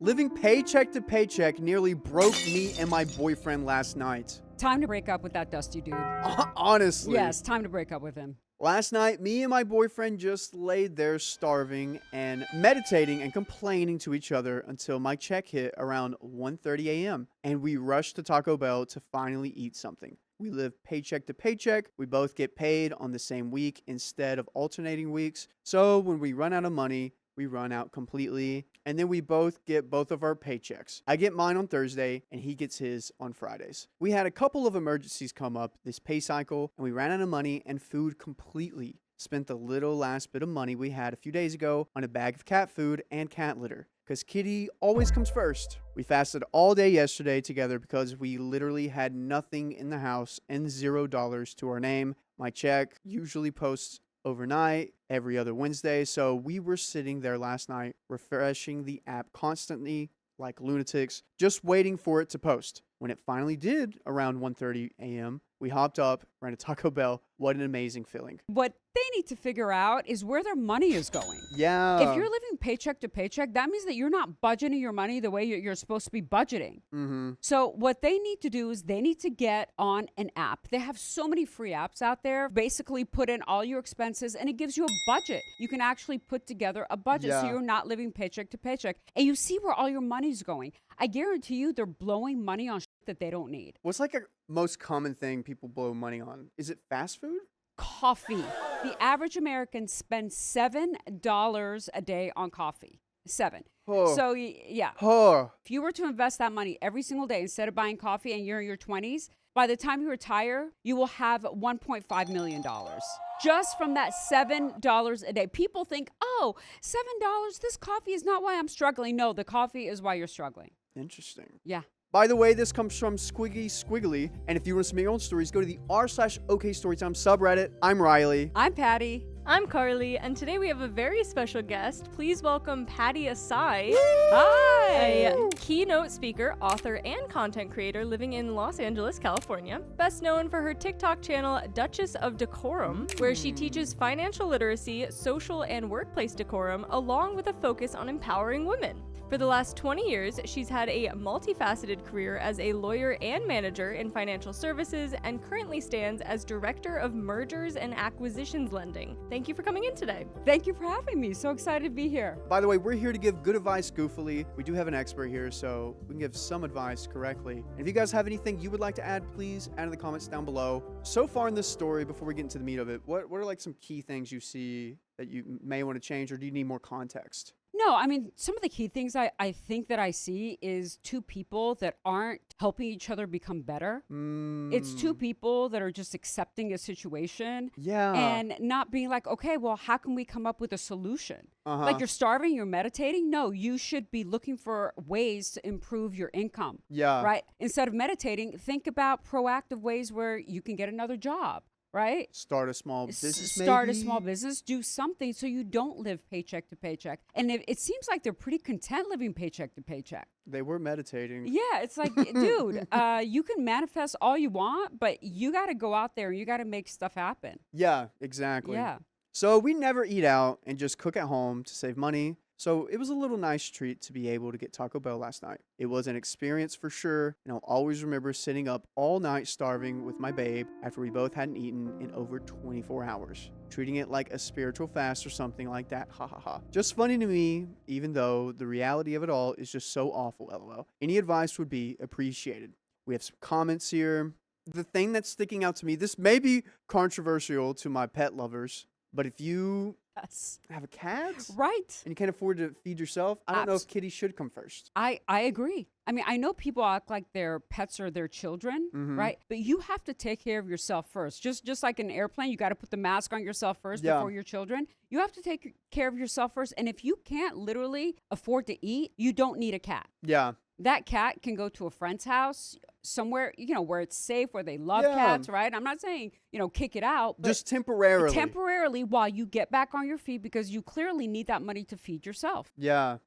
Living paycheck to paycheck nearly broke me and my boyfriend last night. Time to break up with that dusty dude. Honestly. Yes, time to break up with him. Last night, me and my boyfriend just laid there starving and meditating and complaining to each other until my check hit around 1:30 a.m. and we rushed to Taco Bell to finally eat something. We live paycheck to paycheck. We both get paid on the same week instead of alternating weeks. So when we run out of money, we run out completely, and then we both get both of our paychecks. I get mine on Thursday, and he gets his on Fridays. We had a couple of emergencies come up this pay cycle, and we ran out of money and food completely. Spent the little last bit of money we had a few days ago on a bag of cat food and cat litter, because Kitty always comes first. We fasted all day yesterday together because we literally had nothing in the house and $0 to our name. My check usually posts overnight every other Wednesday, so we were sitting there last night refreshing the app constantly like lunatics, just waiting for it to post. When it finally did around 1:30 a.m., we hopped up, ran to Taco Bell. What an amazing feeling. What they need to figure out is where their money is going. Yeah. If you're living paycheck to paycheck, that means that you're not budgeting your money the way you're supposed to be budgeting. Mm-hmm. So what they need to do is they need to get on an app. They have so many free apps out there. Basically put in all your expenses and it gives you a budget. You can actually put together a budget so you're not living paycheck to paycheck. And you see where all your money's going. I guarantee you they're blowing money on shit that they don't need. What's like a most common thing people blow money on? Is it fast food? Coffee. The average American spends $7 a day on coffee. 7. Oh. So, yeah. Oh. If you were to invest that money every single day instead of buying coffee and you're in your 20s, by the time you retire, you will have $1.5 million. Just from that $7 a day. People think, oh, $7, this coffee is not why I'm struggling. No, the coffee is why you're struggling. Interesting. Yeah. By the way, this comes from Squiggy Squiggly. And if you want to submit your own stories, go to the r/OK Storytime subreddit. I'm Riley. I'm Patty. I'm Carly, and today we have a very special guest. Please welcome Pattie Ehsaei, Hi! a keynote speaker, author, and content creator living in Los Angeles, California. Best known for her TikTok channel, Duchess of Decorum, where she teaches financial literacy, social and workplace decorum, along with a focus on empowering women. For the last 20 years, she's had a multifaceted career as a lawyer and manager in financial services and currently stands as Director of Mergers and Acquisitions Lending. Thank you for coming in today. Thank you for having me. So excited to be here. By the way, we're here to give good advice goofily. We do have an expert here, so we can give some advice correctly. And if you guys have anything you would like to add, please add in the comments down below. So far in this story, before we get into the meat of it, what are like some key things you see that you may want to change, or do you need more context? No, I mean, some of the key things I think that I see is two people that aren't helping each other become better. It's two people that are just accepting a situation and not being like, okay, well, how can we come up with a solution? Like you're starving, you're meditating. No, you should be looking for ways to improve your income. Yeah. Right? Instead of meditating, think about proactive ways where you can get another job. Right? Start a small business, Start maybe? a small business. Do something so you don't live paycheck to paycheck. And it seems like they're pretty content living paycheck to paycheck. They were meditating. Yeah, it's like, dude, you can manifest all you want, but you got to go out there and you got to make stuff happen. Yeah, exactly. Yeah. So we never eat out and just cook at home to save money. So it was a little nice treat to be able to get Taco Bell last night. It was an experience for sure, and I'll always remember sitting up all night starving with my babe after we both hadn't eaten in over 24 hours. Treating it like a spiritual fast or something like that, ha ha ha. Just funny to me, even though the reality of it all is just so awful, lol. Any advice would be appreciated. We have some comments here. The thing that's sticking out to me, this may be controversial to my pet lovers, but if you have a cat, right, and you can't afford to feed yourself, I don't know if kitty should come first. I agree. I mean, I know people act like their pets are their children, right? But you have to take care of yourself first. Just like an airplane, you got to put the mask on yourself first before your children. You have to take care of yourself first. And if you can't literally afford to eat, you don't need a cat. Yeah. That cat can go to a friend's house, somewhere, where it's safe, where they love cats, right? I'm not saying, kick it out. But just temporarily. Temporarily while you get back on your feet, because you clearly need that money to feed yourself. Yeah.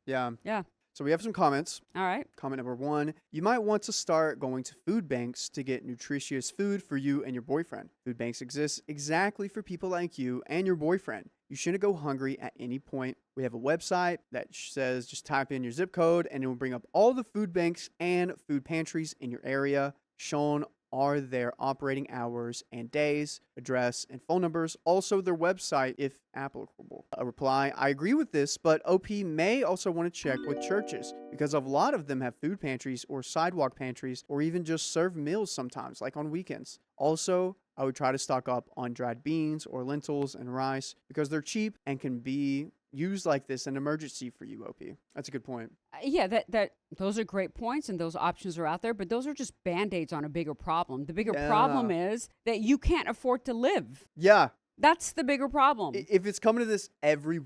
So we have some comments. All right. Comment number 1. You might want to start going to food banks to get nutritious food for you and your boyfriend. Food banks exist exactly for people like you and your boyfriend. You shouldn't go hungry at any point. We have a website that says just type in your zip code and it will bring up all the food banks and food pantries in your area. Shown are their operating hours and days, address, and phone numbers, also their website if applicable. A reply, I agree with this, but OP may also want to check with churches because a lot of them have food pantries or sidewalk pantries or even just serve meals sometimes, like on weekends. Also, I would try to stock up on dried beans or lentils and rice because they're cheap and can be used like this an emergency for you, OP. That's a good point. Yeah, that those are great points and those options are out there, but those are just band-aids on a bigger problem. The bigger problem is that you can't afford to live. Yeah. That's the bigger problem. If it's coming to this every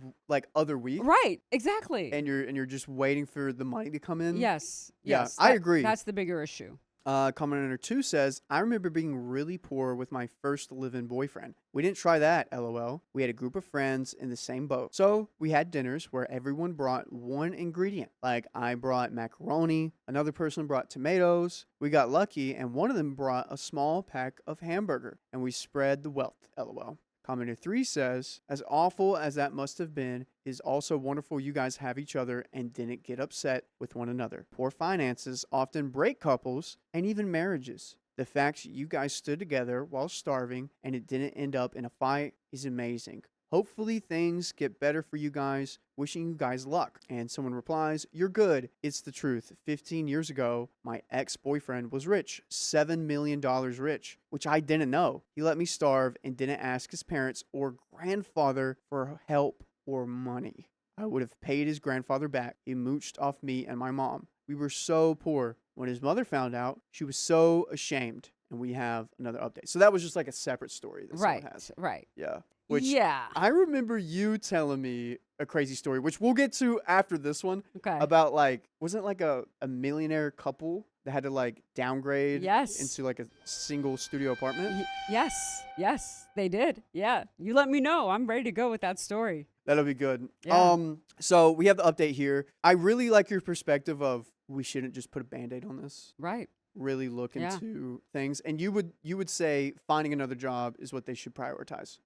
other week. Right, exactly. And you're just waiting for the money to come in. Yes. Yeah, yes. I agree. That's the bigger issue. Commenter 2 says, I remember being really poor with my first live-in boyfriend. We didn't try that, LOL. We had a group of friends in the same boat. So we had dinners where everyone brought one ingredient. Like I brought macaroni, another person brought tomatoes. We got lucky and one of them brought a small pack of hamburger and we spread the wealth, LOL. Commenter 3 says, as awful as that must have been, it is also wonderful you guys have each other and didn't get upset with one another. Poor finances often break couples and even marriages. The fact you guys stood together while starving and it didn't end up in a fight is amazing. Hopefully things get better for you guys. Wishing you guys luck. And someone replies, you're good. It's the truth. 15 years ago, my ex-boyfriend was rich. $7 million rich, which I didn't know. He let me starve and didn't ask his parents or grandfather for help or money. I would have paid his grandfather back. He mooched off me and my mom. We were so poor. When his mother found out, she was so ashamed. And we have another update. So that was just like a separate story that someone has. Right. Yeah. Which yeah. I remember you telling me a crazy story, which we'll get to after this one. Okay. About wasn't like a millionaire couple that had to downgrade into like a single studio apartment? Yes, they did. Yeah. You let me know. I'm ready to go with that story. That'll be good. Yeah. So we have the update here. I really like your perspective of we shouldn't just put a Band-Aid on this. Right. Really look into things. And you would say finding another job is what they should prioritize.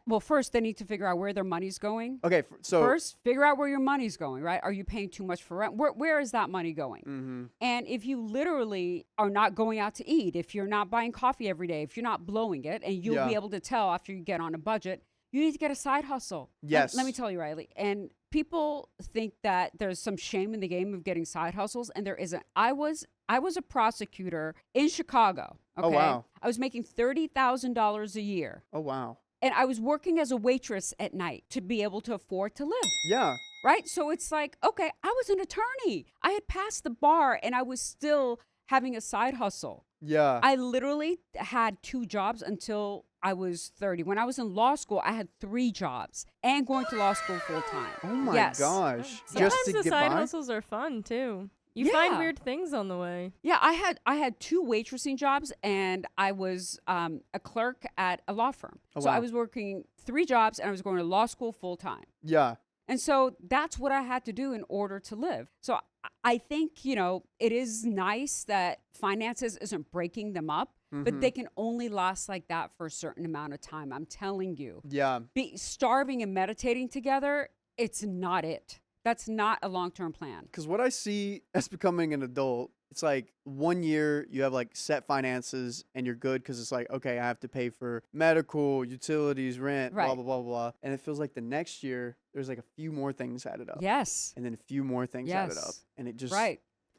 Well, first, they need to figure out where their money's going. Okay, so first, figure out where your money's going, right? Are you paying too much for rent? Where is that money going? Mm-hmm. And if you literally are not going out to eat, if you're not buying coffee every day, if you're not blowing it, and you'll be able to tell after you get on a budget, you need to get a side hustle. Yes. Let me tell you, Riley. And people think that there's some shame in the game of getting side hustles, and there isn't. I was a prosecutor in Chicago. Okay? Oh, wow. I was making $30,000 a year. Oh, wow. And I was working as a waitress at night to be able to afford to live. Yeah. Right? So it's like, okay, I was an attorney. I had passed the bar and I was still having a side hustle. Yeah. I literally had 2 jobs until I was 30. When I was in law school, I had 3 jobs and going to law school full time. Oh my gosh. Sometimes Just to the get side by? hustles are fun too. You find weird things on the way. Yeah, I had 2 waitressing jobs and I was a clerk at a law firm. Oh, so wow. I was working 3 jobs and I was going to law school full time. Yeah. And so that's what I had to do in order to live. So I think, it is nice that finances isn't breaking them up, but they can only last like that for a certain amount of time. I'm telling you. Yeah. Starving and meditating together, it's not it. That's not a long-term plan. Because what I see as becoming an adult, it's like 1 year you have set finances and you're good because it's like, okay, I have to pay for medical, utilities, rent, blah, blah, blah, blah. And it feels like the next year there's a few more things added up. Yes. And then a few more things added up. And it just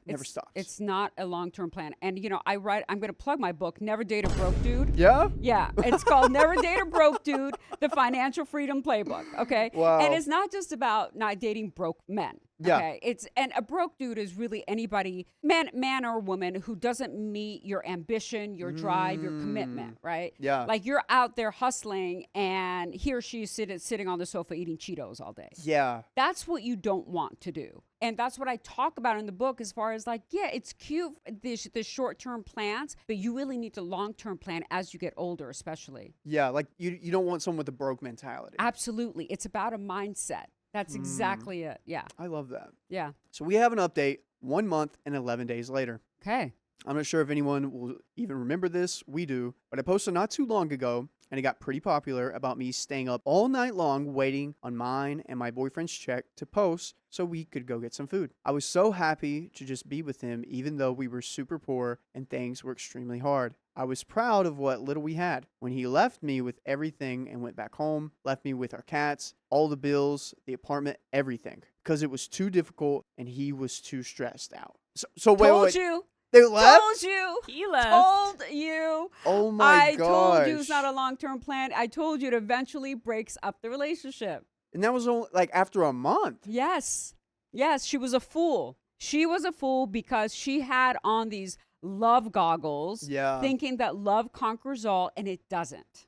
never stops. It's not a long-term plan. And, I'm going to plug my book, Never Date a Broke Dude. Yeah? Yeah. It's called Never Date a Broke Dude, The Financial Freedom Playbook. Okay? Wow. And it's not just about not dating broke men. Yeah. Okay. And a broke dude is really anybody, man or woman, who doesn't meet your ambition, your drive, your commitment, right? Yeah. Like you're out there hustling and he or she is sitting on the sofa eating Cheetos all day. Yeah. That's what you don't want to do. And that's what I talk about in the book as far as it's cute, the short-term plans, but you really need to long-term plan as you get older, especially. Yeah. You don't want someone with a broke mentality. Absolutely. It's about a mindset. That's exactly it. Yeah. I love that. Yeah. So we have an update 1 month and 11 days later. Okay. I'm not sure if anyone will even remember this. We do. But I posted not too long ago and it got pretty popular about me staying up all night long waiting on mine and my boyfriend's check to post so we could go get some food. I was so happy to just be with him even though we were super poor and things were extremely hard. I was proud of what little we had. When he left me with everything and went back home, left me with our cats, all the bills, the apartment, everything, because it was too difficult and he was too stressed out. So wait, Told you. They left? Told you. He left. Told you. Oh my gosh. I told you it's not a long-term plan. I told you it eventually breaks up the relationship. And that was only like after a month. Yes. Yes, she was a fool. She was a fool because she had on these love goggles, thinking that love conquers all, and it doesn't.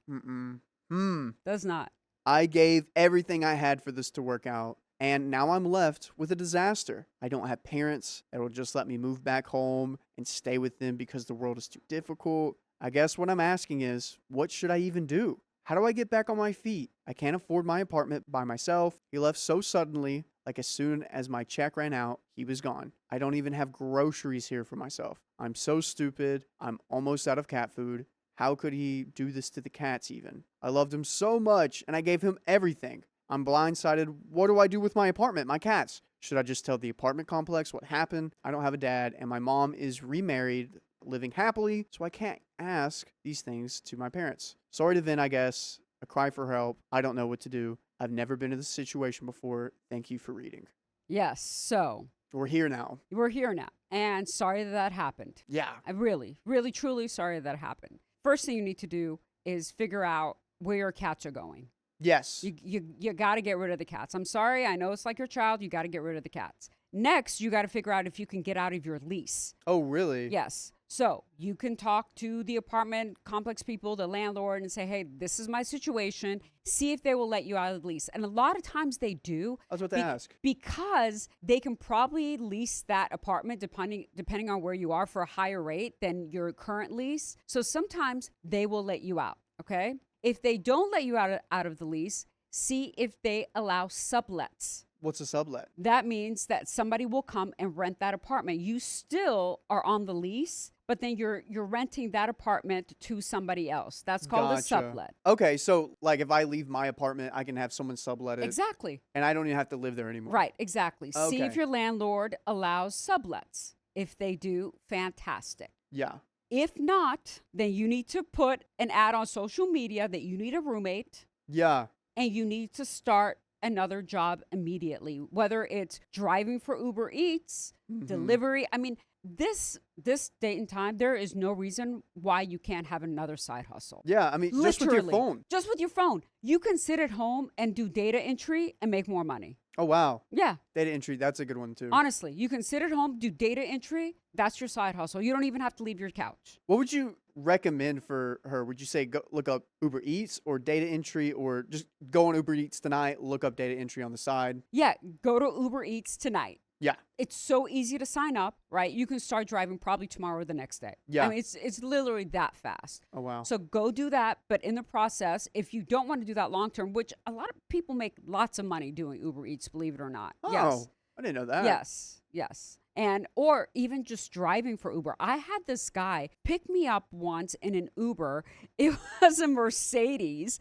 Does not. I gave everything I had for this to work out, and now I'm left with a disaster. I don't have parents that will just let me move back home and stay with them because the world is too difficult. I guess what I'm asking is, what should I even do? How do I get back on my feet? I can't afford my apartment by myself. He left so suddenly, like as soon as my check ran out, he was gone. I don't even have groceries here for myself. I'm so stupid. I'm almost out of cat food. How could he do this to the cats even? I loved him so much and I gave him everything. I'm blindsided. What do I do with my apartment, my cats? Should I just tell the apartment complex what happened? I don't have a dad and my mom is remarried, living happily, so I can't ask these things to my parents. Sorry to vent, I guess. A cry for help. I don't know what to do. I've never been in this situation before. Thank you for reading. Yes, so. We're here now. We're here now. And sorry that happened. Yeah. I'm really, really, truly sorry that happened. First thing you need to do is figure out where your cats are going. Yes. You got to get rid of the cats. I'm sorry. I know it's like your child. You got to get rid of the cats. Next, you got to figure out if you can get out of your lease. Oh, really? Yes. So you can talk to the apartment complex people, the landlord, and say, hey, this is my situation. See if they will let you out of the lease. And a lot of times they do. I was about to ask. Because they can probably lease that apartment depending on where you are for a higher rate than your current lease. So sometimes they will let you out, okay? If they don't let you out of the lease, see if they allow sublets. What's a sublet? That means that somebody will come and rent that apartment. You still are on the lease, but then you're renting that apartment to somebody else. That's called a sublet. Okay, so like if I leave my apartment, I can have someone sublet it. Exactly. And I don't even have to live there anymore. Right, exactly. Okay. See if your landlord allows sublets. If they do, fantastic. Yeah. If not, then you need to put an ad on social media that you need a roommate. Yeah. And you need to start another job immediately, whether it's driving for Uber Eats, delivery. I mean, this date and time, there is no reason why you can't have another side hustle. Yeah, I mean, literally, just with your phone. Just with your phone. You can sit at home and do data entry and make more money. Oh, wow. Yeah. Data entry, that's a good one too. Honestly, you can sit at home, do data entry. That's your side hustle. You don't even have to leave your couch. What would you recommend for her? Would you say go look up Uber Eats or data entry, or just go on Uber Eats tonight, look up data entry on the side? Yeah, go to Uber Eats tonight. Yeah. It's so easy to sign up, right? You can start driving probably tomorrow or the next day. Yeah. I mean, it's literally that fast. Oh, wow. So go do that. But in the process, if you don't want to do that long term, which a lot of people make lots of money doing Uber Eats, believe it or not. Oh, yes. I didn't know that. Yes. Yes. And or even just driving for Uber. I had this guy pick me up once in an Uber. It was a Mercedes.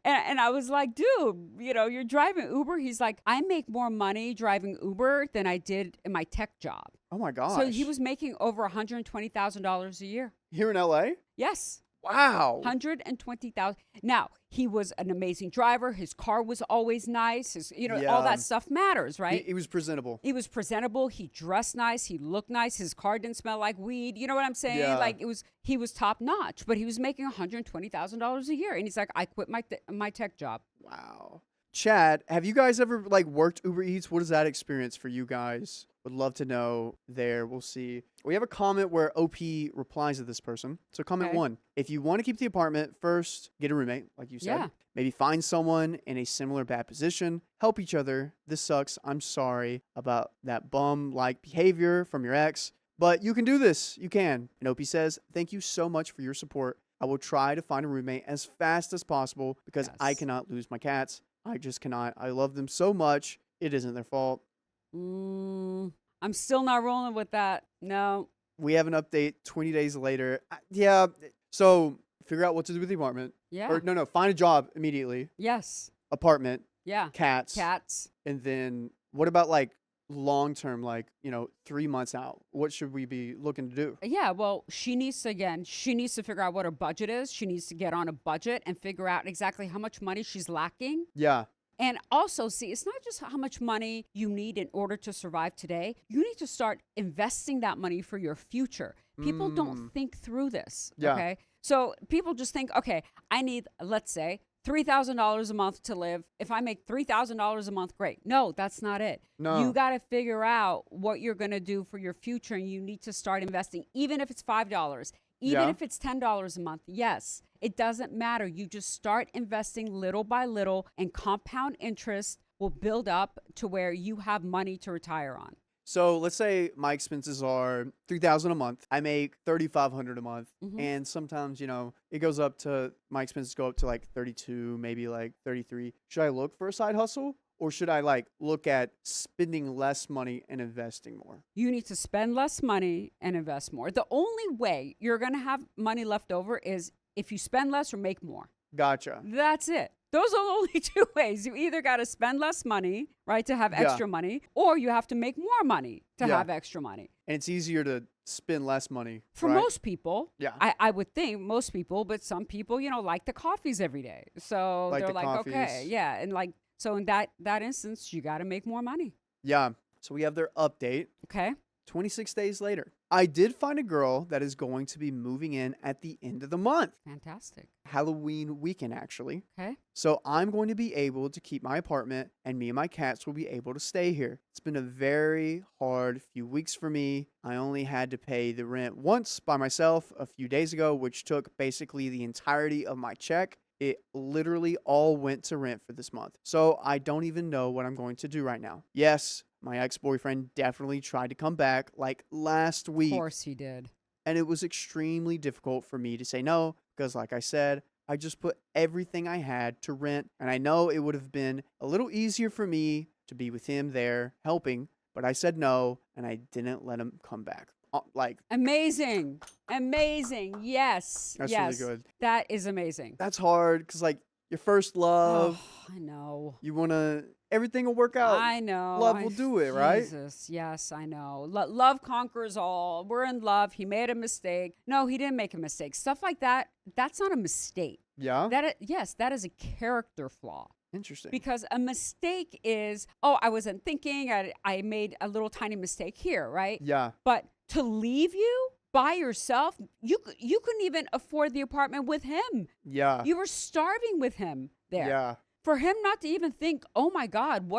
And I was like, dude, you're driving Uber. He's like, I make more money driving Uber than I did in my tech job. Oh, my gosh. So he was making over $120,000 a year. Here in LA? Yes. Wow. $120,000. Now, he was an amazing driver. His car was always nice. All that stuff matters, right? He was presentable. He was presentable. He dressed nice. He looked nice. His car didn't smell like weed. You know what I'm saying? Yeah. Like he was top notch, but he was making $120,000 a year. And he's like, I quit my tech job. Wow. Chad, have you guys ever worked Uber Eats? What is that experience for you guys? Would love to know there. We'll see. We have a comment where OP replies to this person. So comment 1. If you want to keep the apartment, first get a roommate, like you said. Yeah. Maybe find someone in a similar bad position. Help each other. This sucks. I'm sorry about that bum-like behavior from your ex. But you can do this. You can. And OP says, thank you so much for your support. I will try to find a roommate as fast as possible because I cannot lose my cats. I just cannot. I love them so much. It isn't their fault. I'm still not rolling with that. No. We have an update 20 days later. Yeah. So figure out what to do with the apartment. Yeah. Or no, find a job immediately. Yes. Apartment. Yeah. Cats. Cats. And then what about like long term, like, 3 months out? What should we be looking to do? Yeah, well, she needs to figure out what her budget is. She needs to get on a budget and figure out exactly how much money she's lacking. Yeah. And also, see, it's not just how much money you need in order to survive today. You need to start investing that money for your future. People don't think through this, Yeah. okay? So people just think, okay, I need, let's say, $3,000 a month to live. If I make $3,000 a month, great. No, that's not it. No. You got to figure out what you're going to do for your future, and you need to start investing, even if it's $5, even if it's $10 a month. Yes, it doesn't matter. You just start investing little by little, and compound interest will build up to where you have money to retire on. So let's say my expenses are $3,000 a month. I make $3,500 a month, and sometimes it goes up to my expenses go up to like 32, maybe like 33. Should I look for a side hustle, or should I like look at spending less money and investing more? You need to spend less money and invest more. The only way you're going to have money left over is if you spend less or make more. Gotcha. That's it. Those are the only two ways. You either got to spend less money, right, to have extra money, or you have to make more money to have extra money. And it's easier to spend less money. For right? most people, Yeah. I would think most people, but some people, like the coffees every day. So Like they're the like, coffees. okay, yeah. And like, so in that instance, you got to make more money. Yeah. So we have their update. Okay. 26 days later. I did find a girl that is going to be moving in at the end of the month. Fantastic. Halloween weekend, actually. Okay. So I'm going to be able to keep my apartment, and me and my cats will be able to stay here. It's been a very hard few weeks for me. I only had to pay the rent once by myself a few days ago, which took basically the entirety of my check. It literally all went to rent for this month. So I don't even know what I'm going to do right now. Yes, my ex-boyfriend definitely tried to come back like last week. Of course he did. And it was extremely difficult for me to say no because, like I said, I just put everything I had to rent. And I know it would have been a little easier for me to be with him there helping, but I said no, and I didn't let him come back. Amazing. Yes. That's yes. really good. That is amazing. That's hard because, like, your first love. Oh, I know. You want to, everything will work out. I know. Love will do it, right? Jesus. Yes, I know. Love conquers all. We're in love. He made a mistake. No, he didn't make a mistake. Stuff like that, that's not a mistake. Yeah? Yes, that is a character flaw. Interesting. Because a mistake is, I wasn't thinking. I made a little tiny mistake here, right? Yeah. But to leave you by yourself, you couldn't even afford the apartment with him. Yeah. You were starving with him there. Yeah. For him not to even think, oh my God,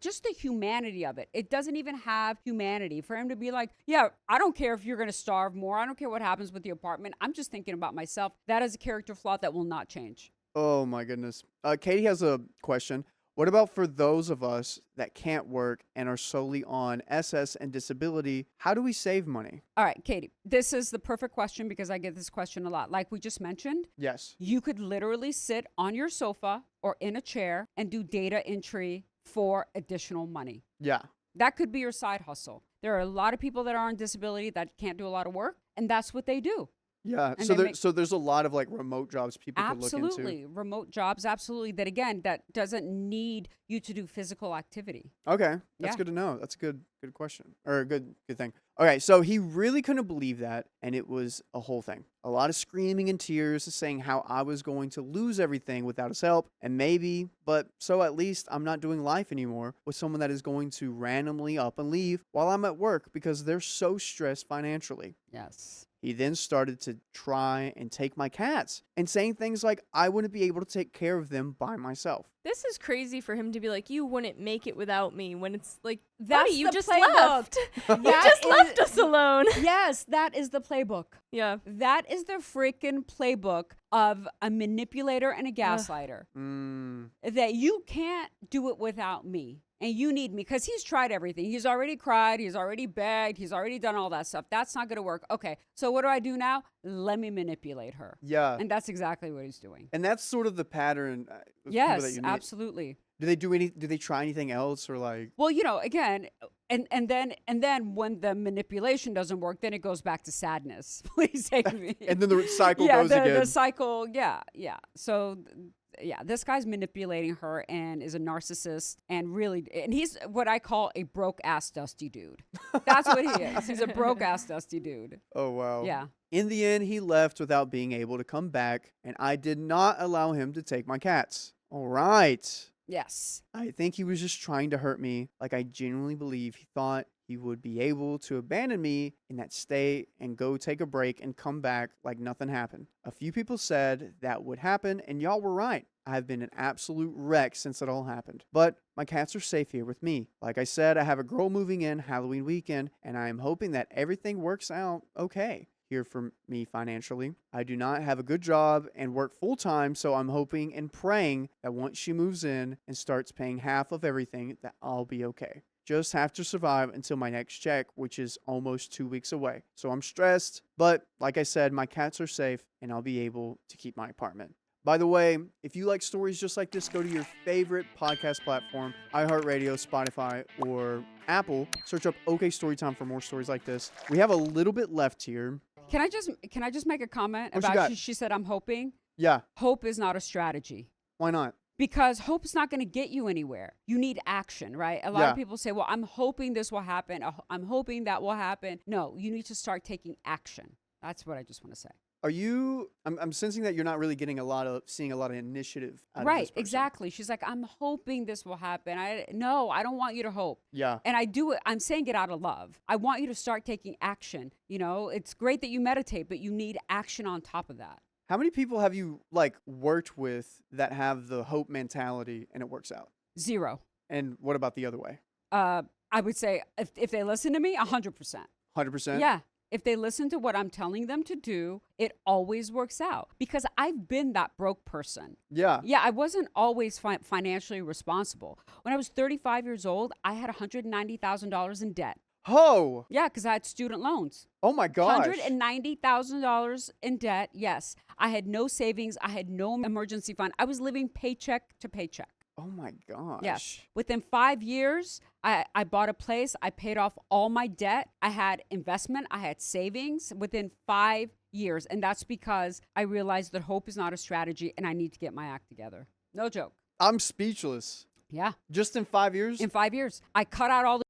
just the humanity of it. It doesn't even have humanity. For him to be like, yeah, I don't care if you're going to starve more. I don't care what happens with the apartment. I'm just thinking about myself. That is a character flaw that will not change. Oh my goodness. Katie has a question. What about for those of us that can't work and are solely on SS and disability? How do we save money? All right, Katie, this is the perfect question because I get this question a lot. Like we just mentioned, Yes. you could literally sit on your sofa or in a chair and do data entry for additional money. Yeah. That could be your side hustle. There are a lot of people that are on disability that can't do a lot of work, and that's what they do. Yeah. And So there's a lot of like remote jobs people could look into. Absolutely. Remote jobs, absolutely. That again, that doesn't need you to do physical activity. Okay. That's Yeah. good to know. That's a good question. Or a good thing. Okay, so he really couldn't believe that, and it was a whole thing. A lot of screaming and tears saying how I was going to lose everything without his help, and maybe, but so at least I'm not doing life anymore with someone that is going to randomly up and leave while I'm at work because they're so stressed financially. Yes. He then started to try and take my cats and saying things like, I wouldn't be able to take care of them by myself. This is crazy for him to be like, you wouldn't make it without me, when it's like, That's buddy, you the just playbook. left. You just left us alone. Yes, that is the playbook. Yeah. That is the freaking playbook of a manipulator and a gaslighter. That you can't do it without me. And you need me because he's tried everything. He's already cried. He's already begged. He's already done all that stuff. That's not going to work. Okay, so what do I do now? Let me manipulate her. Yeah. And that's exactly what he's doing. And that's sort of the pattern. With people that Yes, you meet. absolutely. Do they try anything else or like? Well, again, And then when the manipulation doesn't work, then it goes back to sadness. Please take me. And then the cycle goes again. The cycle, yeah. So, yeah, this guy's manipulating her and is a narcissist and he's what I call a broke-ass dusty dude. That's what he is. He's a broke-ass dusty dude. Oh, wow. Yeah. In the end, he left without being able to come back, and I did not allow him to take my cats. All right. Yes. I think he was just trying to hurt me. Like, I genuinely believe he thought he would be able to abandon me in that state and go take a break and come back like nothing happened. A few people said that would happen, and y'all were right. I have been an absolute wreck since it all happened. But my cats are safe here with me. Like I said, I have a girl moving in Halloween weekend, and I am hoping that everything works out okay here for me financially. I do not have a good job and work full-time, so I'm hoping and praying that once she moves in and starts paying half of everything, that I'll be okay. Just have to survive until my next check, which is almost 2 weeks away. So I'm stressed, but like I said, my cats are safe and I'll be able to keep my apartment. By the way, if you like stories just like this, go to your favorite podcast platform, iHeartRadio, Spotify, or Apple. Search up OK Storytime for more stories like this. We have a little bit left here. Can I just make a comment What you about got? she said I'm hoping? Yeah. Hope is not a strategy. Why not? Because hope's not going to get you anywhere. You need action, right? A lot of people say, well, I'm hoping this will happen. I'm hoping that will happen. No, you need to start taking action. That's what I just want to say. Are you, I'm sensing that you're not really seeing a lot of initiative out of this Right, person. exactly. She's like, I'm hoping this will happen. No, I don't want you to hope. Yeah. And I do it, I'm saying it out of love. I want you to start taking action. You know, it's great that you meditate, but you need action on top of that. How many people have you worked with that have the hope mentality and it works out? 0. And what about the other way? I would say if they listen to me, 100%. 100%? Yeah. If they listen to what I'm telling them to do, it always works out because I've been that broke person. Yeah. Yeah, I wasn't always financially responsible. When I was 35 years old, I had $190,000 in debt. Oh. Yeah, because I had student loans. Oh my gosh. $190,000 in debt. Yes. I had no savings. I had no emergency fund. I was living paycheck to paycheck. Oh my gosh. Yes. Within 5 years, I bought a place. I paid off all my debt. I had investment. I had savings within 5 years. And that's because I realized that hope is not a strategy and I need to get my act together. No joke. I'm speechless. Yeah. Just in 5 years? In 5 years. I cut out all the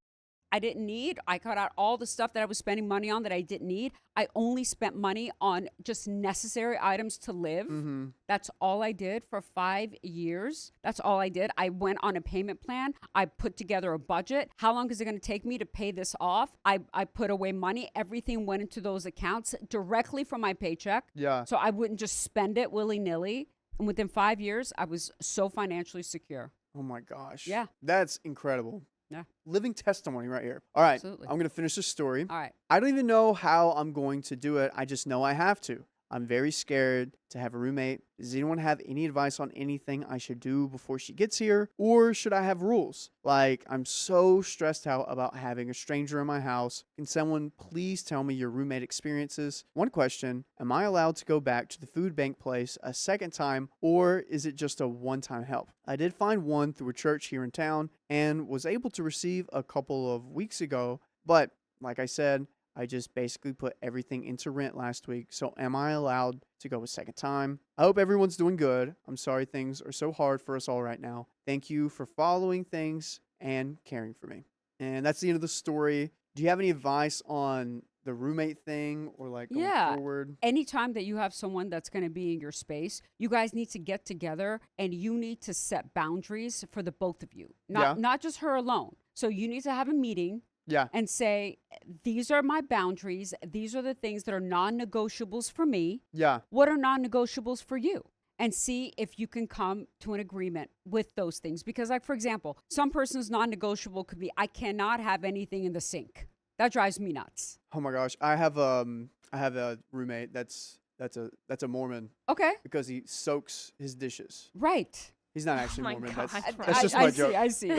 I didn't need. I cut out all the stuff that I was spending money on that I didn't need. I only spent money on just necessary items to live. Mm-hmm. That's all I did for 5 years. That's all I did. I went on a payment plan. I put together a budget. How long is it going to take me to pay this off? I put away money. Everything went into those accounts directly from my paycheck. Yeah. So I wouldn't just spend it willy-nilly. And within 5 years, I was so financially secure. Oh my gosh. Yeah. That's incredible. Yeah. Living testimony right here. All right. Absolutely. I'm going to finish this story. All right. I don't even know how I'm going to do it. I just know I have to. I'm very scared to have a roommate. Does anyone have any advice on anything I should do before she gets here? Or should I have rules? Like, I'm so stressed out about having a stranger in my house. Can someone please tell me your roommate experiences? One question, am I allowed to go back to the food bank place a second time, or is it just a one-time help? I did find one through a church here in town and was able to receive a couple of weeks ago, but like I said, I just basically put everything into rent last week. So am I allowed to go a second time? I hope everyone's doing good. I'm sorry things are so hard for us all right now. Thank you for following things and caring for me. And that's the end of the story. Do you have any advice on the roommate thing or going forward? Anytime that you have someone that's going to be in your space, you guys need to get together and you need to set boundaries for the both of you. Not just her alone. So you need to have a meeting. Yeah. And say, these are my boundaries. These are the things that are non-negotiables for me. Yeah. What are non-negotiables for you? And see if you can come to an agreement with those things. Because for example, some person's non-negotiable could be, I cannot have anything in the sink. That drives me nuts. Oh my gosh. I have a roommate that's a Mormon. Okay. Because he soaks his dishes. Right. He's not actually my Mormon. gosh, That's just my joke. I see.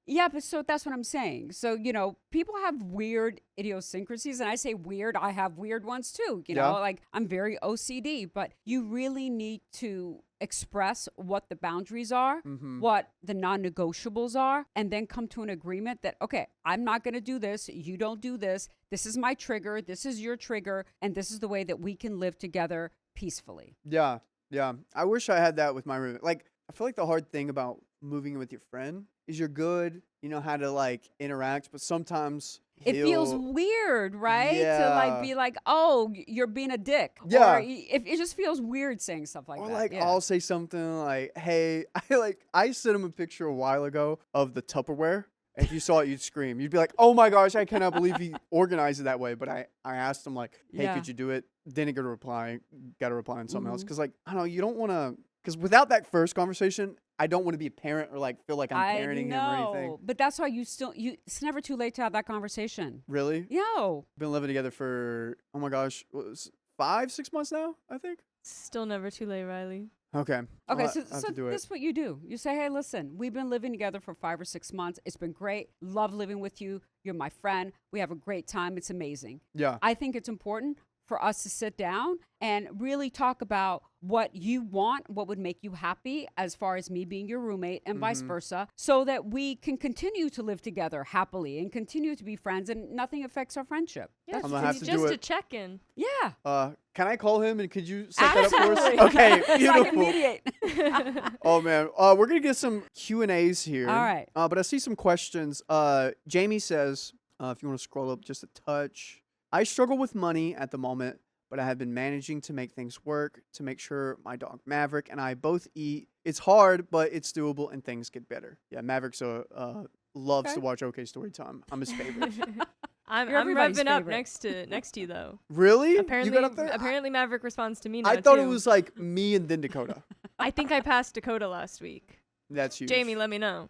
Yeah, but so that's what I'm saying. So, you know, people have weird idiosyncrasies. And I say weird, I have weird ones too. You know, like I'm very OCD, but you really need to express what the boundaries are, what the non-negotiables are, and then come to an agreement that, okay, I'm not going to do this. You don't do this. This is my trigger. This is your trigger. And this is the way that we can live together peacefully. Yeah. Yeah. I wish I had that with my roommate. Like, I feel like the hard thing about moving in with your friend is you're good, you know how to like interact, but sometimes it feels weird, right? Yeah. To like be like, oh, you're being a dick. Yeah. Or if it just feels weird saying stuff like or that. like Yeah. I'll say something like, hey, I sent him a picture a while ago of the Tupperware. And if you saw it, you'd scream. You'd be like, oh my gosh, I cannot believe he organized it that way. But I asked him like, hey, could you do it? Didn't get a reply. Got a reply on something else. Cause like, I don't know, you don't want to, cause without that first conversation, I don't want to be a parent or like feel like I'm parenting him or anything. But that's why it's never too late to have that conversation. Really? Yo. Been living together for, oh my gosh, what was 5-6 months now, I think. Still never too late, Riley. Okay. Okay, so this is what you do. You say, hey, listen, we've been living together for 5 or 6 months. It's been great. Love living with you. You're my friend. We have a great time. It's amazing. Yeah. I think it's important for us to sit down and really talk about what you want, what would make you happy as far as me being your roommate and vice versa, so that we can continue to live together happily and continue to be friends and nothing affects our friendship. Yeah, I'm gonna have to just do a it. check-in. Yeah. Can I call him and could you set that up for us? Absolutely. Okay, So I can beautiful. mediate. Oh man, we're gonna get some Q&As here. All right. But I see some questions. Jamie says, if you want to scroll up just a touch, I struggle with money at the moment, but I have been managing to make things work to make sure my dog Maverick and I both eat. It's hard, but it's doable and things get better. Yeah, Maverick's loves to watch OK Storytime. I'm his favorite. I'm everybody's revving up favorite. next to you though. Really? Apparently, you got up there? apparently Maverick responds to me now I thought too. it was like me and then Dakota. I think I passed Dakota last week. That's huge. Jamie, let me know.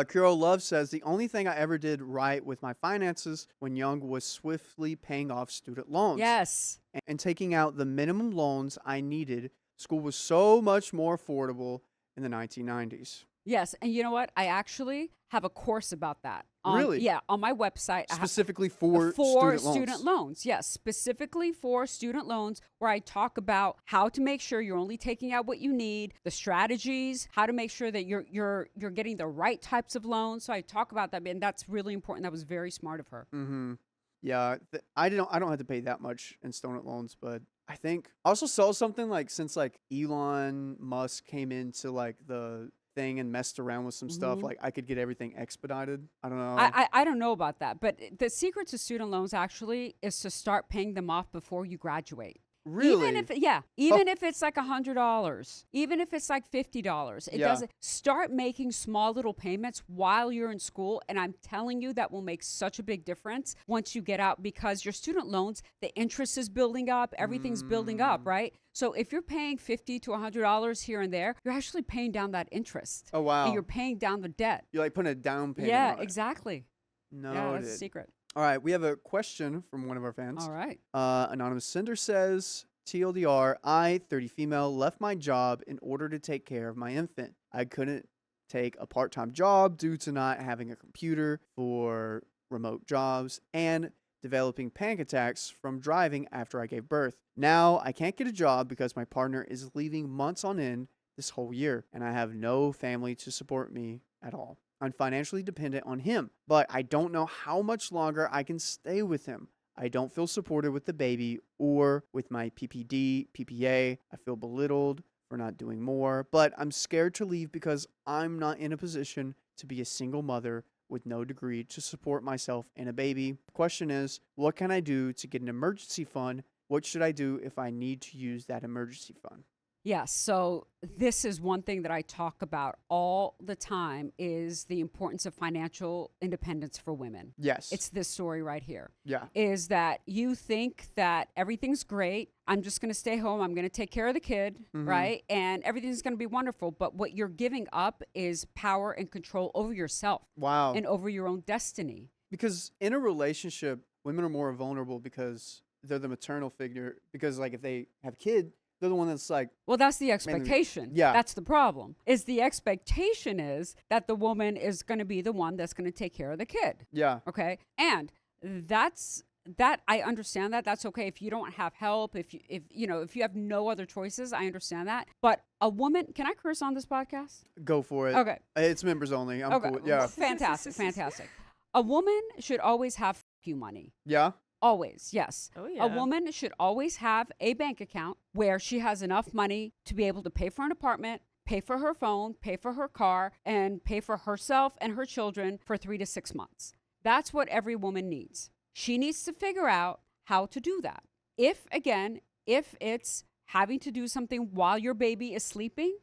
Kuro Love says, the only thing I ever did right with my finances when young was swiftly paying off student loans. Yes. And taking out the minimum loans I needed. School was so much more affordable in the 1990s. Yes. And you know what? I actually have a course about that. Really? Yeah. On my website. Specifically for student loans. Yes. Specifically for student loans, where I talk about how to make sure you're only taking out what you need, the strategies, how to make sure that you're getting the right types of loans. So I talk about that, and that's really important. That was very smart of her. Mm-hmm. Yeah. I don't have to pay that much in student loans, but I think I also saw something like since like Elon Musk came into like the thing and messed around with some stuff, like I could get everything expedited. I don't know. I don't know about that, but the secret to student loans actually is to start paying them off before you graduate. Really? Even if it's like $100, even if it's like $50, it doesn't. Start making small little payments while you're in school, and I'm telling you that will make such a big difference once you get out, because your student loans, the interest is building up, everything's building up, right? So if you're paying $50 to $100 here and there, you're actually paying down that interest. Oh wow! And you're paying down the debt. You're like putting a down payment. Yeah, on it. exactly. No, yeah, that's a secret. All right, we have a question from one of our fans. All right. Anonymous Sender says, TLDR, I, 30 female, left my job in order to take care of my infant. I couldn't take a part-time job due to not having a computer for remote jobs and developing panic attacks from driving after I gave birth. Now I can't get a job because my partner is leaving months on end this whole year, and I have no family to support me at all. I'm financially dependent on him, but I don't know how much longer I can stay with him. I don't feel supported with the baby or with my PPD, PPA. I feel belittled for not doing more, but I'm scared to leave because I'm not in a position to be a single mother with no degree to support myself and a baby. The question is, what can I do to get an emergency fund? What should I do if I need to use that emergency fund? Yes. So this is one thing that I talk about all the time, is the importance of financial independence for women. Yes. It's this story right here. Yeah. Is that you think that everything's great. I'm just going to stay home. I'm going to take care of the kid, right? And everything's going to be wonderful. But what you're giving up is power and control over yourself. Wow. And over your own destiny. Because in a relationship, women are more vulnerable because they're the maternal figure. Because like if they have a kid, They're the one that's like, well, that's the expectation. Yeah. That's the problem. Is the expectation is that the woman is going to be the one that's going to take care of the kid. yeah, Okay. And that I understand that. That's okay if you don't have help, if you have no other choices, I understand that. But a woman, can I curse on this podcast? go for it. Okay. It's members only. I'm Okay. cool. Yeah. Fantastic. A woman should always have you money. Yeah. Always, yes. Oh, yeah. A woman should always have a bank account where she has enough money to be able to pay for an apartment, pay for her phone, pay for her car, and pay for herself and her children for 3 to 6 months. That's what every woman needs. She needs to figure out how to do that. If it's having to do something while your baby is sleeping,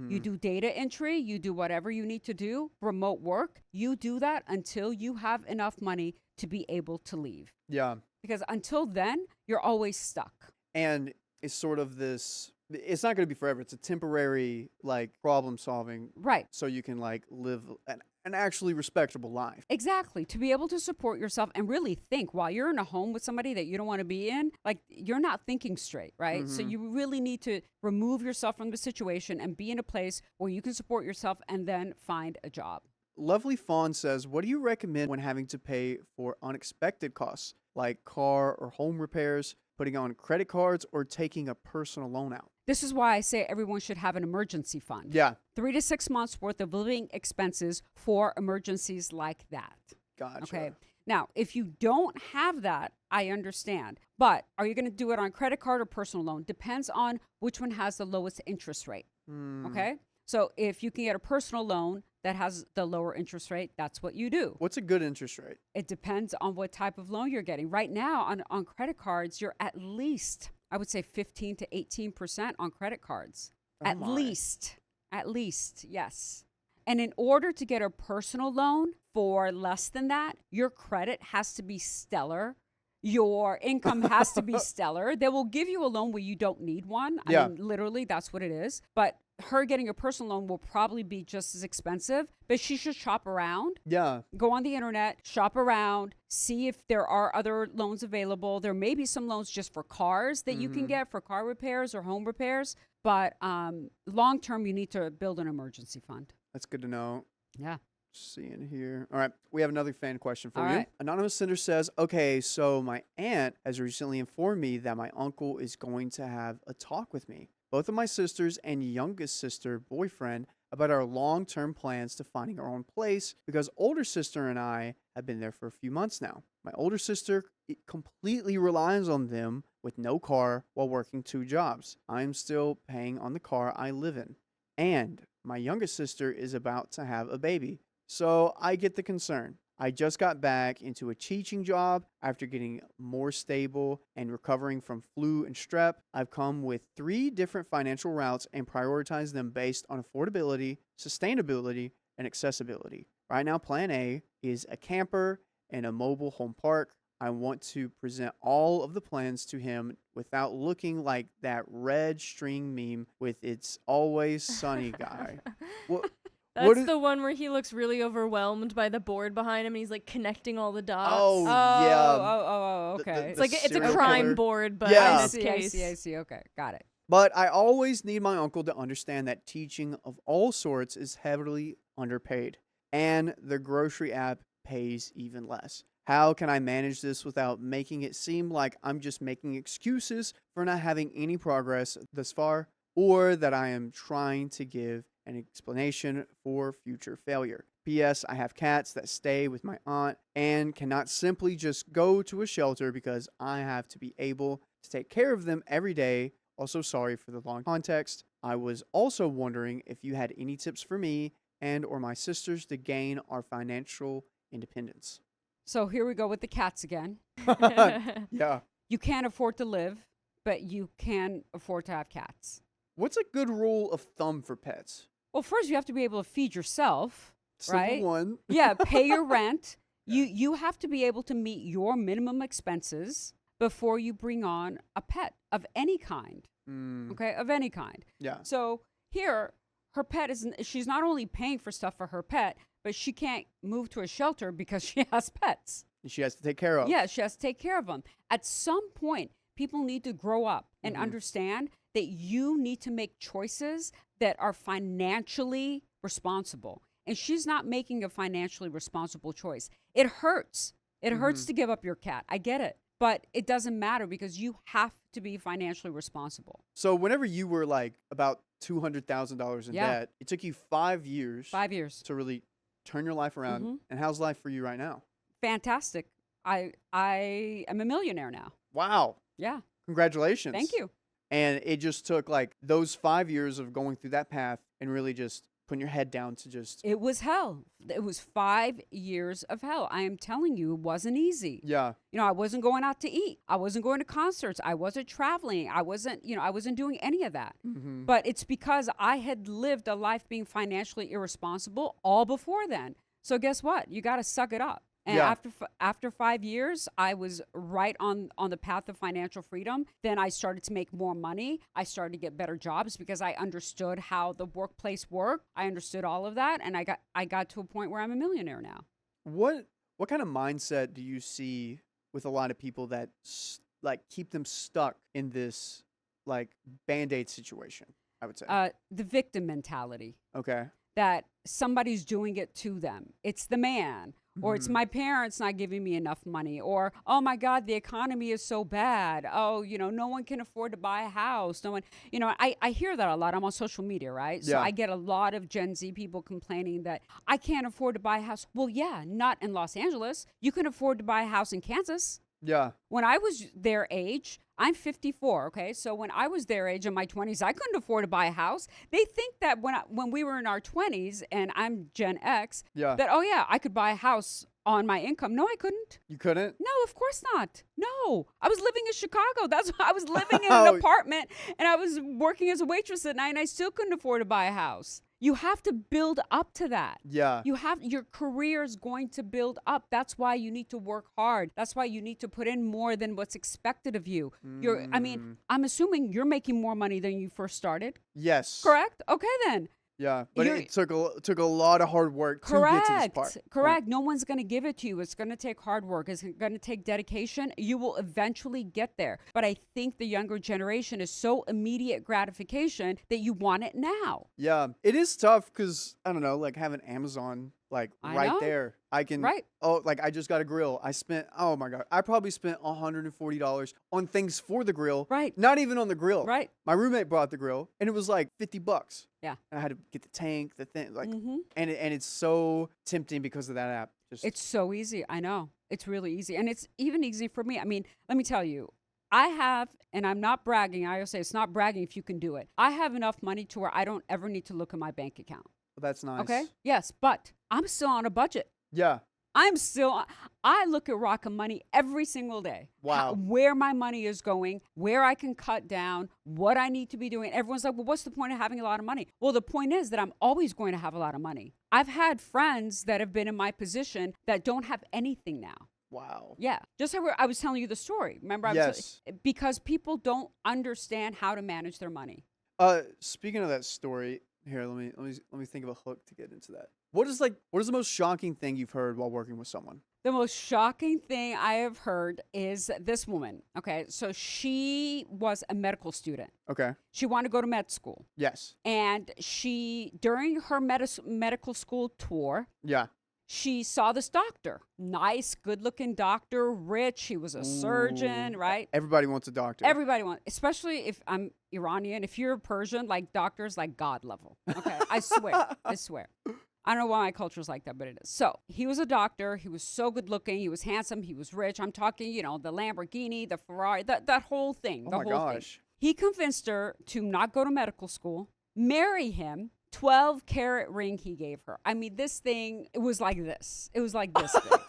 you do data entry, you do whatever you need to do, remote work, you do that until you have enough money to be able to leave. Yeah. Because until then, you're always stuck. And it's sort of this, it's not going to be forever. It's a temporary, like, problem solving. Right. So you can, like, live an actually respectable life. Exactly. To be able to support yourself and really think while you're in a home with somebody that you don't want to be in, like, you're not thinking straight, right? So you really need to remove yourself from the situation and be in a place where you can support yourself and then find a job. Lovely Fawn says, what do you recommend when having to pay for unexpected costs like car or home repairs, putting on credit cards, or taking a personal loan out? This is why I say everyone should have an emergency fund. Yeah. 3 to 6 months worth of living expenses for emergencies like that. Gotcha. Okay. Now, if you don't have that, I understand. But are you going to do it on credit card or personal loan? Depends on which one has the lowest interest rate. Okay. So if you can get a personal loan that has the lower interest rate, that's what you do. What's a good interest rate? It depends on what type of loan you're getting. Right now on credit cards, you're at least, I would say 15 to 18% on credit cards. Oh At my. least, yes. And in order to get a personal loan for less than that, your credit has to be stellar. Your income has to be stellar. They will give you a loan where you don't need one. I mean, literally, that's what it is. But her getting a personal loan will probably be just as expensive, but she should shop around. Yeah. Go on the internet, shop around, see if there are other loans available. There may be some loans just for cars that you can get for car repairs or home repairs. But long term, you need to build an emergency fund. That's good to know. Yeah. Seeing here. All right. We have another fan question for All you. right. Anonymous sender says, okay, so my aunt has recently informed me that my uncle is going to have a talk with me, both of my sisters and youngest sister boyfriend, about our long-term plans to finding our own place, because older sister and I have been there for a few months now. My older sister completely relies on them with no car while working 2 jobs. I'm still paying on the car I live in. And my youngest sister is about to have a baby. So I get the concern. I just got back into a teaching job after getting more stable and recovering from flu and strep. I've come with 3 different financial routes and prioritized them based on affordability, sustainability, and accessibility. Right now, plan A is a camper and a mobile home park. I want to present all of the plans to him without looking like that red string meme with "It's Always Sunny" guy. That's the one where he looks really overwhelmed by the board behind him and he's like connecting all the dots. Oh, yeah. Okay. It's like it's a serial crime killer. board, but Yeah. in this case. I see. Okay, got it. But I always need my uncle to understand that teaching of all sorts is heavily underpaid, and the grocery app pays even less. How can I manage this without making it seem like I'm just making excuses for not having any progress thus far, or that I am trying to give an explanation for future failure? P.S. I have cats that stay with my aunt and cannot simply just go to a shelter because I have to be able to take care of them every day. Also, sorry for the long context. I was also wondering if you had any tips for me and or my sisters to gain our financial independence. So here we go with the cats again. Yeah. You can't afford to live, but you can afford to have cats. What's a good rule of thumb for pets? Well, first you have to be able to feed yourself, Simple right? one. Yeah, pay your rent. You have to be able to meet your minimum expenses before you bring on a pet of any kind. Okay, of any kind. Yeah. So here, her pet she's not only paying for stuff for her pet, but she can't move to a shelter because she has pets. She has to take care of. Yeah, she has to take care of them. At some point, people need to grow up and understand that you need to make choices that are financially responsible. And she's not making a financially responsible choice. It hurts. It hurts to give up your cat. I get it. But it doesn't matter because you have to be financially responsible. So whenever you were like about $200,000 in debt, it took you 5 years. 5 years. To really turn your life around. And how's life for you right now? Fantastic. I am a millionaire now. Wow. Yeah. Congratulations. Thank you. And it just took like those 5 years of going through that path and really just putting your head down to just... It was hell. It was 5 years of hell. I am telling you, it wasn't easy. Yeah. You know, I wasn't going out to eat. I wasn't going to concerts. I wasn't traveling. I wasn't doing any of that. But it's because I had lived a life being financially irresponsible all before then. So guess what? You got to suck it up. And after 5 years, I was right on the path of financial freedom. Then I started to make more money. I started to get better jobs because I understood how the workplace worked. I understood all of that, and I got to a point where I'm a millionaire now. What kind of mindset do you see with a lot of people that like keep them stuck in this like Band-Aid situation? I would say the victim mentality. Okay. That somebody's doing it to them. It's the man. Or it's my parents not giving me enough money. Or, oh my God, the economy is so bad. Oh, no one can afford to buy a house. No one, I hear that a lot. I'm on social media, right? So I get a lot of Gen Z people complaining that I can't afford to buy a house. Well, yeah, not in Los Angeles. You can afford to buy a house in Kansas. Yeah. When I was their age, I'm 54, okay? So when I was their age in my 20s, I couldn't afford to buy a house. They think that when we were in our 20s, and I'm Gen X, that, oh yeah, I could buy a house on my income. No, I couldn't. You couldn't? No, of course not. No. I was living in Chicago. That's why I was living in an apartment, and I was working as a waitress at night, and I still couldn't afford to buy a house. You have to build up to that. Yeah. Your career is going to build up. That's why you need to work hard. That's why you need to put in more than what's expected of you. I'm assuming you're making more money than you first started. Yes. Correct? Okay, then. Yeah, but it took a lot of hard work to get to this part. Correct. No one's going to give it to you. It's going to take hard work. It's going to take dedication. You will eventually get there. But I think the younger generation is so immediate gratification that you want it now. Yeah, it is tough because, I don't know, like having Amazon like right there. I can, like I just got a grill. I spent, oh my God, I probably spent $140 on things for the grill. Right. Not even on the grill. Right. My roommate brought the grill and it was like $50. Yeah. And I had to get the tank, the thing, like, and it's so tempting because of that app. It's so easy. I know. It's really easy. And it's even easy for me. I mean, let me tell you, I have, and I'm not bragging. I always say it's not bragging if you can do it. I have enough money to where I don't ever need to look at my bank account. Well, that's nice. Okay. Yes. But I'm still on a budget. Yeah. I look at Rocka Money every single day. Wow. Where my money is going, where I can cut down, what I need to be doing. Everyone's like, well, what's the point of having a lot of money? Well, the point is that I'm always going to have a lot of money. I've had friends that have been in my position that don't have anything now. Wow. Yeah. Just how I was telling you the story. Remember? Because people don't understand how to manage their money. Speaking of that story, here, let me think of a hook to get into that. What is the most shocking thing you've heard while working with someone? The most shocking thing I have heard is this woman. Okay, so she was a medical student. Okay. She wanted to go to med school. Yes. And during her medical school tour, she saw this doctor. Nice, good-looking doctor, rich. He was a surgeon, right? Everybody wants a doctor. Everybody wants, especially if I'm Iranian. If you're Persian, like doctors, like God level. Okay, I swear. I swear. I don't know why my culture is like that, but it is. So he was a doctor. He was so good looking. He was handsome. He was rich. I'm talking, the Lamborghini, the Ferrari, that whole thing. Oh my gosh. He convinced her to not go to medical school, marry him. 12-carat ring he gave her. I mean, this thing, it was like this. It was like this big.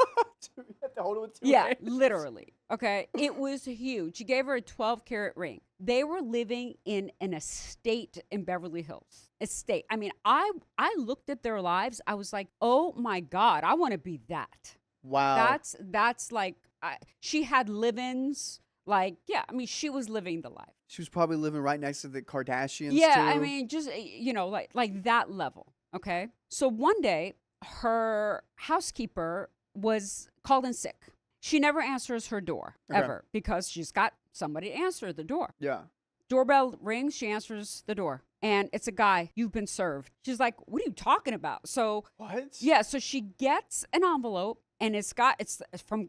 You have to hold it with two yeah, hands. literally. Okay. It was huge. He gave her a 12-carat ring. They were living in an estate in Beverly Hills. Estate. I mean, I looked at their lives. I was like, oh my God, I want to be that. Wow. That's like, she had live-ins. Like, yeah, I mean, she was living the life. She was probably living right next to the Kardashians, yeah, too. I mean, just, like that level, okay? So one day, her housekeeper was called in sick. She never answers her door, ever, because she's got somebody to answer the door. Yeah. Doorbell rings. She answers the door. And it's a guy. You've been served. She's like, what are you talking about? So what? Yeah. So she gets an envelope and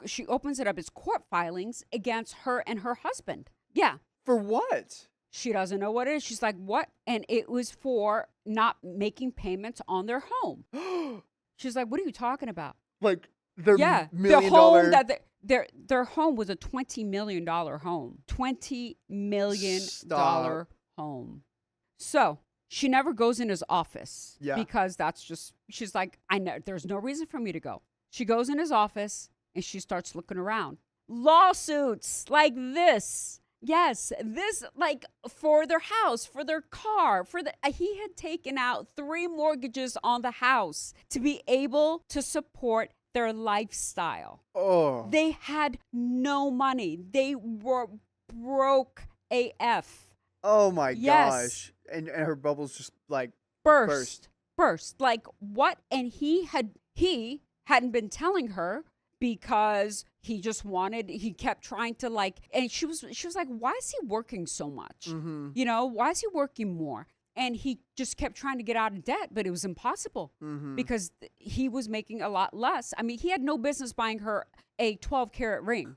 she opens it up. It's court filings against her and her husband. Yeah. For what? She doesn't know what it is. She's like, what? And it was for not making payments on their home. She's like, what are you talking about? Like their $1 million home that their home was a $20 million home. $20 million home. So she never goes in his office because she's like, I know there's no reason for me to go. She goes in his office and she starts looking around. Lawsuits like this. Yes, this like for their house, for their car, he had taken out 3 mortgages on the house to be able to support their lifestyle. Oh. They had no money. They were broke AF. Oh my gosh. And her bubbles just like burst. Like what? And he hadn't been telling her because he kept trying to like, and she was like, why is he working so much? Mm-hmm. You know, why is he working more? And he just kept trying to get out of debt, but it was impossible because he was making a lot less. I mean, he had no business buying her a 12-carat ring.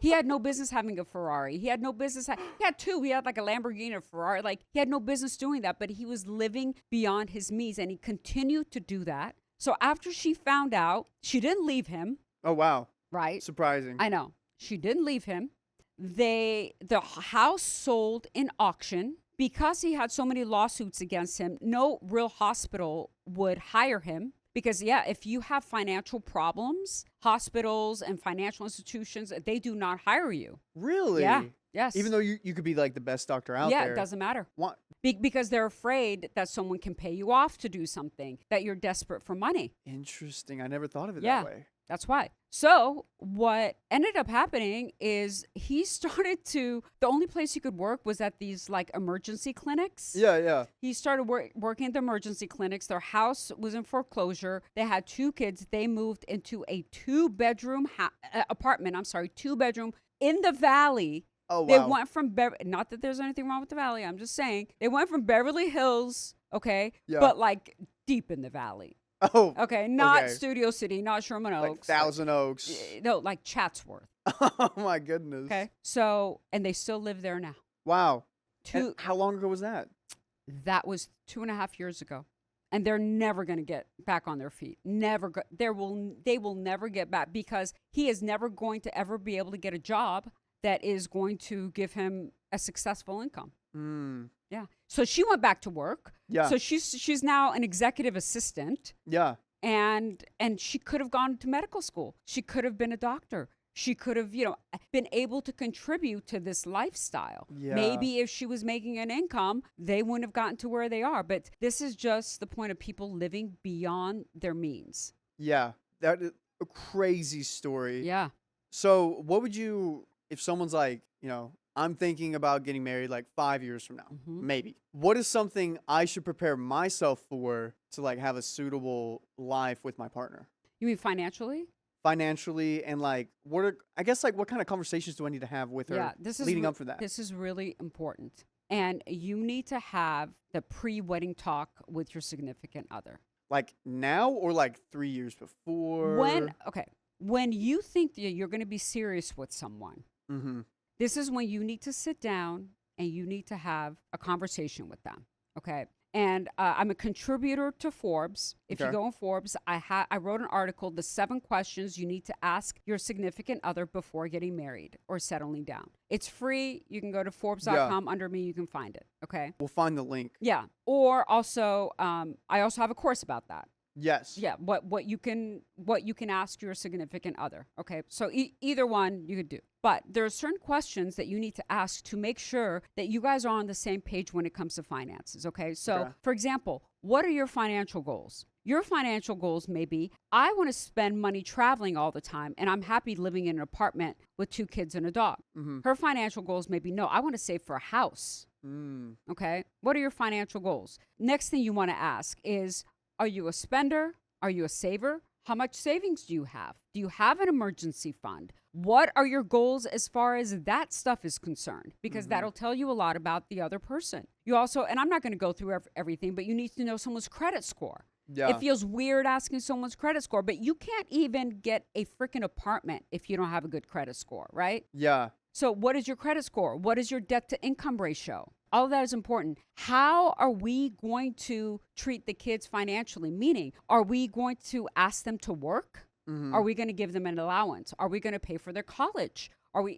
He had no business having a Ferrari. He had no business. He had 2. He had like a Lamborghini, a Ferrari. Like he had no business doing that, but he was living beyond his means and he continued to do that. So after she found out, she didn't leave him. Oh, wow. Right. Surprising. I know. She didn't leave him. The house sold in auction. Because he had so many lawsuits against him, no real hospital would hire him. Because, if you have financial problems, hospitals and financial institutions, they do not hire you. Really? Yeah. Yes. Even though you could be like the best doctor out there. Yeah, it doesn't matter. What? Because they're afraid that someone can pay you off to do something, that you're desperate for money. Interesting. I never thought of it that way. That's why. So what ended up happening is he started the only place he could work was at these like emergency clinics. Yeah. He started working at the emergency clinics. Their house was in foreclosure. They had 2 kids. They moved into a 2-bedroom apartment. 2-bedroom in the valley. Oh, wow. They went from, not that there's anything wrong with the valley. I'm just saying they went from Beverly Hills, okay, but like deep in the valley. Oh, okay. Not Studio City, not Sherman Oaks. Like Thousand Oaks. No, like Chatsworth. Oh my goodness. Okay. So, and they still live there now. Wow. And how long ago was that? That was 2.5 years ago. And they're never going to get back on their feet. Never. They will never get back because he is never going to ever be able to get a job that is going to give him a successful income. Yeah. So she went back to work. Yeah. So she's now an executive assistant. Yeah. And she could have gone to medical school. She could have been a doctor. She could have, been able to contribute to this lifestyle. Yeah. Maybe if she was making an income, they wouldn't have gotten to where they are. But this is just the point of people living beyond their means. Yeah. That is a crazy story. Yeah. So what would you, if someone's like, I'm thinking about getting married like 5 years from now, maybe. What is something I should prepare myself for to like have a suitable life with my partner? You mean financially? Financially, and like, what kind of conversations do I need to have with her leading up for that? This is really important. And you need to have the pre-wedding talk with your significant other. Like now or like 3 years before? When you think that you're going to be serious with someone, this is when you need to sit down and you need to have a conversation with them, okay? And I'm a contributor to Forbes. If you go on Forbes, I wrote an article, The 7 Questions You Need to Ask Your Significant Other Before Getting Married or Settling Down. It's free. You can go to Forbes.com. Under me, you can find it, okay? We'll find the link. Yeah. Or also, I also have a course about that. Yes. Yeah, what you can ask your significant other. Okay, so either one you could do. But there are certain questions that you need to ask to make sure that you guys are on the same page when it comes to finances. Okay, so for example, what are your financial goals? Your financial goals may be, I want to spend money traveling all the time, and I'm happy living in an apartment with 2 kids and a dog. Her financial goals may be, no, I want to save for a house. Okay, what are your financial goals? Next thing you want to ask is, are you a spender? Are you a saver? How much savings do you have? Do you have an emergency fund? What are your goals as far as that stuff is concerned? Because that'll tell you a lot about the other person. You also, and I'm not going to go through everything, but you need to know someone's credit score. Yeah. It feels weird asking someone's credit score, but you can't even get a freaking apartment if you don't have a good credit score, right? Yeah. So what is your credit score? What is your debt to income ratio? All of that is important. How are we going to treat the kids financially? Meaning, are we going to ask them to work? Are we going to give them an allowance? Are we going to pay for their college?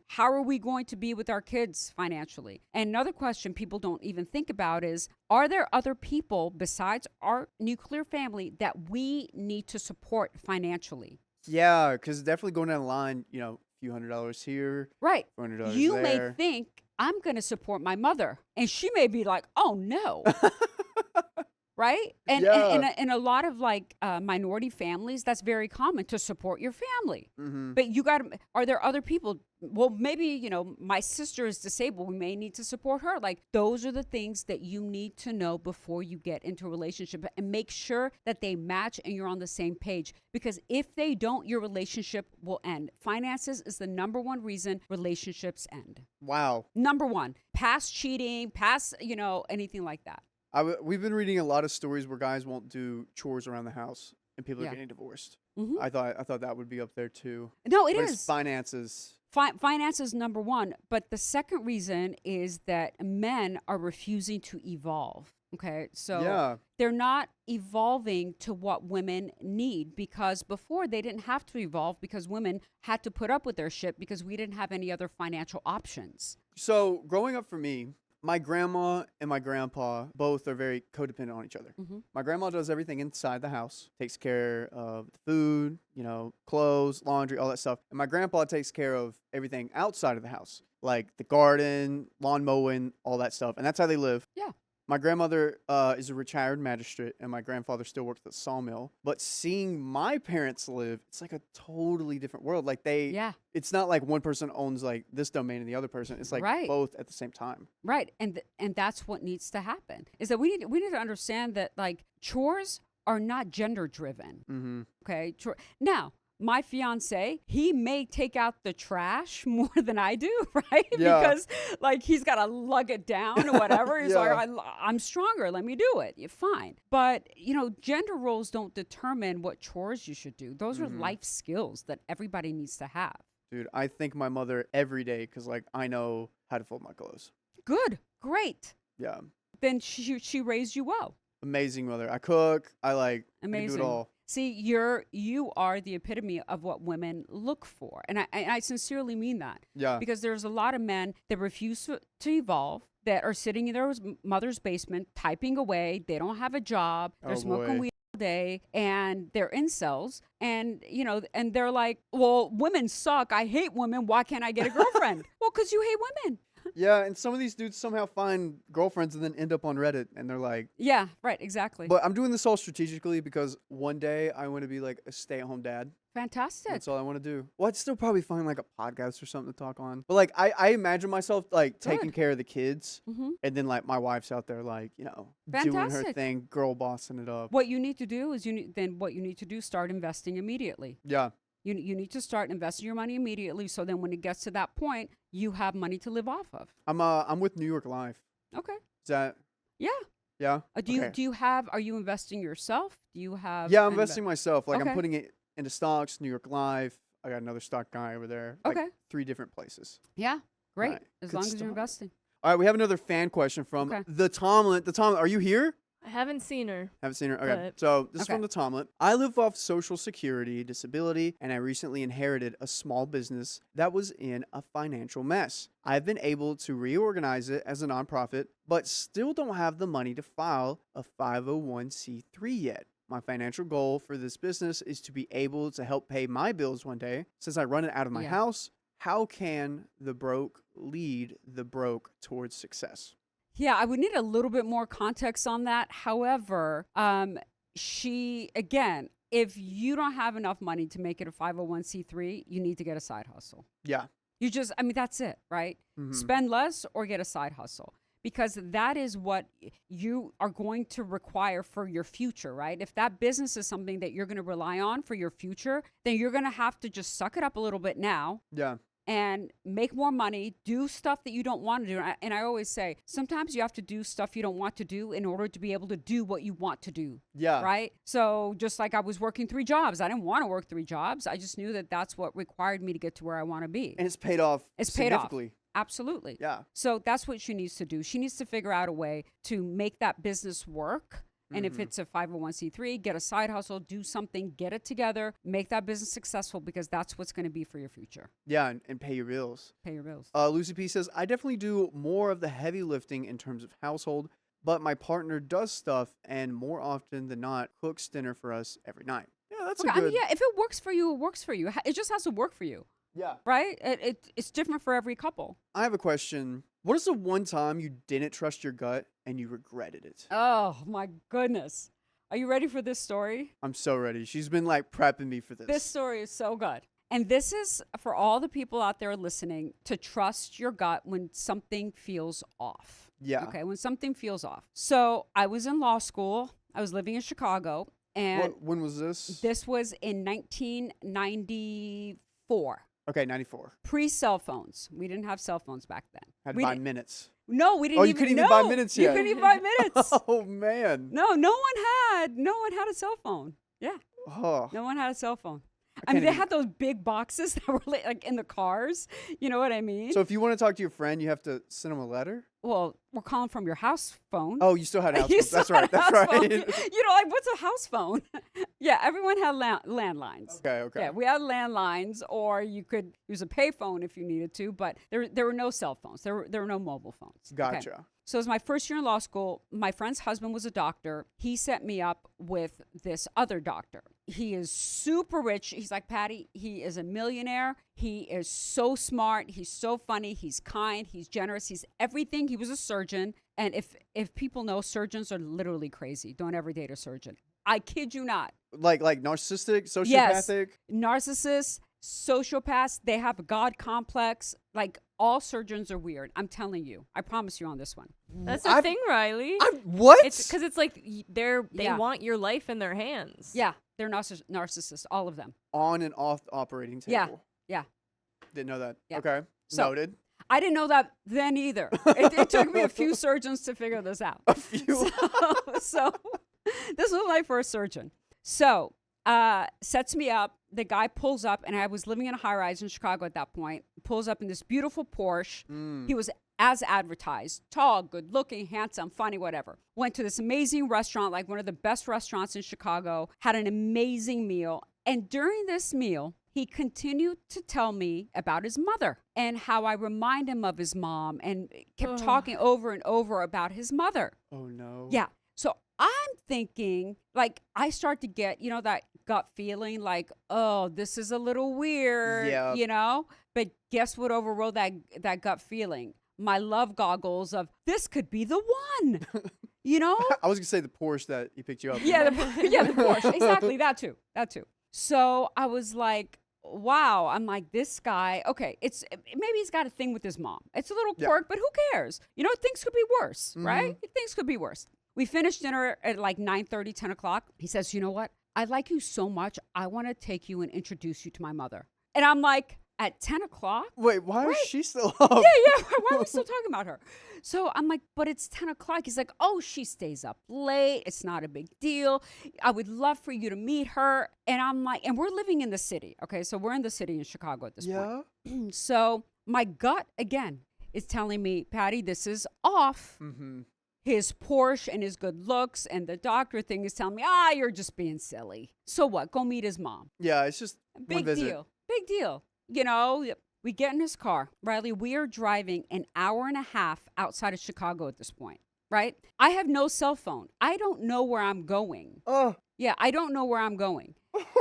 How are we going to be with our kids financially? And another question people don't even think about is, are there other people besides our nuclear family that we need to support financially? Yeah, because definitely going down the line, you know, a few $100s here. Right. $400 you there. may think, I'm going to support my mother. And she may be like, oh, no. Right? And in a lot of like minority families, that's very common to support your family. But are there other people? Well, maybe, you know, my sister is disabled. We may need to support her. Like, those are the things that you need to know before you get into a relationship, and make sure that they match and you're on the same page. Because if they don't, your relationship will end. Finances is the number one reason relationships end. Wow. Number one, past cheating, past, you know, anything like that. We've been reading a lot of stories where guys won't do chores around the house and people are getting divorced. I thought that would be up there too. No, it is. It's finances. Finance is number one. But the second reason is that men are refusing to evolve. Okay, so they're not evolving to what women need, because before they didn't have to evolve because women had to put up with their shit because we didn't have any other financial options. So growing up for me, my grandma and my grandpa both are very codependent on each other. My grandma does everything inside the house, takes care of the food, you know, clothes, laundry, all that stuff. And my grandpa takes care of everything outside of the house, like the garden, lawn mowing, all that stuff. And that's how they live. Yeah. My grandmother is a retired magistrate, and my grandfather still works at the sawmill. But seeing my parents live, it's like a totally different world. Like it's not like one person owns like this domain and the other person. It's like both at the same time. Right, and that's what needs to happen. Is that we need to understand that like chores are not gender driven. Okay, now. My fiance, he may take out the trash more than I do, right? Yeah. Because like he's got to lug it down or whatever. He's like, I'm stronger. Let me do it. You're fine. But, you know, gender roles don't determine what chores you should do. Those are life skills that everybody needs to have. Dude, I thank my mother every day because like I know how to fold my clothes. Good. Great. Yeah. Then she raised you well. Amazing mother. I cook. I do it all. See, you are the epitome of what women look for. And I sincerely mean that. Yeah. Because there's a lot of men that refuse to evolve, that are sitting in their mother's basement, typing away. They don't have a job. They're smoking weed all day, and they're incels. And, you know, and they're like, well, women suck. I hate women. Why can't I get a girlfriend? Well, because you hate women. Yeah, and some of these dudes somehow find girlfriends and then end up on Reddit, and they're like... Yeah, right, exactly. But I'm doing this all strategically because one day I want to be like a stay-at-home dad. Fantastic. That's all I want to do. Well, I'd still probably find like a podcast or something to talk on. But like I imagine myself like taking care of the kids, and then like my wife's out there like, you know, doing her thing, girl bossing it up. What you need to do is start investing immediately. Yeah. You need to start investing your money immediately, so then when it gets to that point, you have money to live off of. I'm with New York Life. Okay. Is that? Yeah. Yeah. Are you investing yourself? Do you have? Yeah, I'm investing myself. Like I'm putting it into stocks, New York Life. I got another stock guy over there. Like 3 different places. Yeah. Great. Right. As long as you're investing. All right, we have another fan question from the Tomlin. The Tomlin, are you here? I haven't seen her. Haven't seen her? Okay. So this is from the Tomlin. I live off Social Security, disability, and I recently inherited a small business that was in a financial mess. I've been able to reorganize it as a nonprofit, but still don't have the money to file a 501c3 yet. My financial goal for this business is to be able to help pay my bills one day. Since I run it out of my house, how can the broke lead the broke towards success? Yeah, I would need a little bit more context on that. However, if you don't have enough money to make it a 501c3, you need to get a side hustle. Yeah. That's it, right? Spend less or get a side hustle. because that is what you are going to require for your future, right? If that business is something that you're going to rely on for your future, then you're going to have to just suck it up a little bit now. Yeah. And make more money, do stuff that you don't want to do. And I always say, sometimes you have to do stuff you don't want to do in order to be able to do what you want to do. Yeah. Right? So just like I was working 3 jobs. I didn't want to work 3 jobs. I just knew that that's what required me to get to where I want to be. And it's paid off significantly. Absolutely. Yeah. So that's what she needs to do. She needs to figure out a way to make that business work. And if it's a 501c3, get a side hustle, do something, get it together, make that business successful, because that's what's going to be for your future. Yeah, and pay your bills. Pay your bills. Lucy P says, I definitely do more of the heavy lifting in terms of household, but my partner does stuff and more often than not cooks dinner for us every night. Yeah, that's Okay, a good... I mean, yeah, if it works for you, it works for you. It just has to work for you. Yeah. Right? It's different for every couple. I have a question. What is the one time you didn't trust your gut and you regretted it? Oh, my goodness. Are you ready for this story? I'm so ready. She's been like prepping me for this. This story is so good. And this is for all the people out there listening, to trust your gut when something feels off. Yeah. Okay, when something feels off. So I was in law school. I was living in Chicago. And when was this? This was in 1994. Okay, 94. Pre-cell phones. We didn't have cell phones back then. Had to buy minutes. No, we didn't. Oh, you couldn't even buy minutes yet. You couldn't even buy minutes. Oh man. No one had a cell phone. Yeah. Oh. No one had a cell phone. I mean, they had those big boxes that were like in the cars. You know what I mean? So if you want to talk to your friend, you have to send them a letter? Well, we're calling from your house phone. Oh, you still had a house phone. That's right. That's right. You know, like, what's a house phone? Yeah, everyone had landlines. Okay. Yeah, we had landlines, or you could use a payphone if you needed to, but there were no cell phones. There were no mobile phones. Gotcha. Okay. So it was my first year in law school. My friend's husband was a doctor. He set me up with this other doctor. He is super rich. He's like, Patty, he is a millionaire. He is so smart. He's so funny. He's kind. He's generous. He's everything. He was a surgeon. And if people know, surgeons are literally crazy. Don't ever date a surgeon. I kid you not. Like narcissistic, sociopathic? Yes. Narcissists, sociopaths, they have a God complex. Like, all surgeons are weird. I'm telling you. I promise you on this one. That's the thing, Riley. What? It's because it's like they want your life in their hands. Yeah, they're narcissists, all of them. On and off the operating table. Yeah. Didn't know that. Yeah. Okay. So, noted. I didn't know that then either. It took me a few surgeons to figure this out. A few. So this was my first surgeon. So sets me up. The guy pulls up, and I was living in a high-rise in Chicago at that point. Pulls up in this beautiful Porsche. He was as advertised, tall, good-looking, handsome, funny, whatever. Went to this amazing restaurant, like one of the best restaurants in Chicago. Had an amazing meal. And during this meal, he continued to tell me about his mother and how I remind him of his mom, and kept talking over and over about his mother. Oh, no. Yeah. So I'm thinking, like, I start to get, that gut feeling like, oh, this is a little weird, But guess what overrode that gut feeling? My love goggles of, this could be the one, I was going to say the Porsche that he picked you up. Yeah, the Porsche. Exactly. That too. So I was like, wow. I'm like, this guy, okay, maybe he's got a thing with his mom. It's a little quirk, but who cares? Things could be worse, right? Things could be worse. We finished dinner at like 9:30, 10 o'clock. He says, you know what? I like you so much. I want to take you and introduce you to my mother. And I'm like, at 10 o'clock? Wait, why is she still up? Yeah. Why are we still talking about her? So I'm like, but it's 10 o'clock. He's like, oh, she stays up late. It's not a big deal. I would love for you to meet her. And I'm like, and we're living in the city. Okay, so we're in the city in Chicago at this point. So my gut, again, is telling me, Patty, this is off. Mm-hmm. His Porsche and his good looks and the doctor thing is telling me, you're just being silly. So what? Go meet his mom. Yeah, it's just one visit. Big deal. We get in his car. Riley, we are driving an hour and a half outside of Chicago at this point, right? I have no cell phone. I don't know where I'm going. Oh. Yeah, I don't know where I'm going.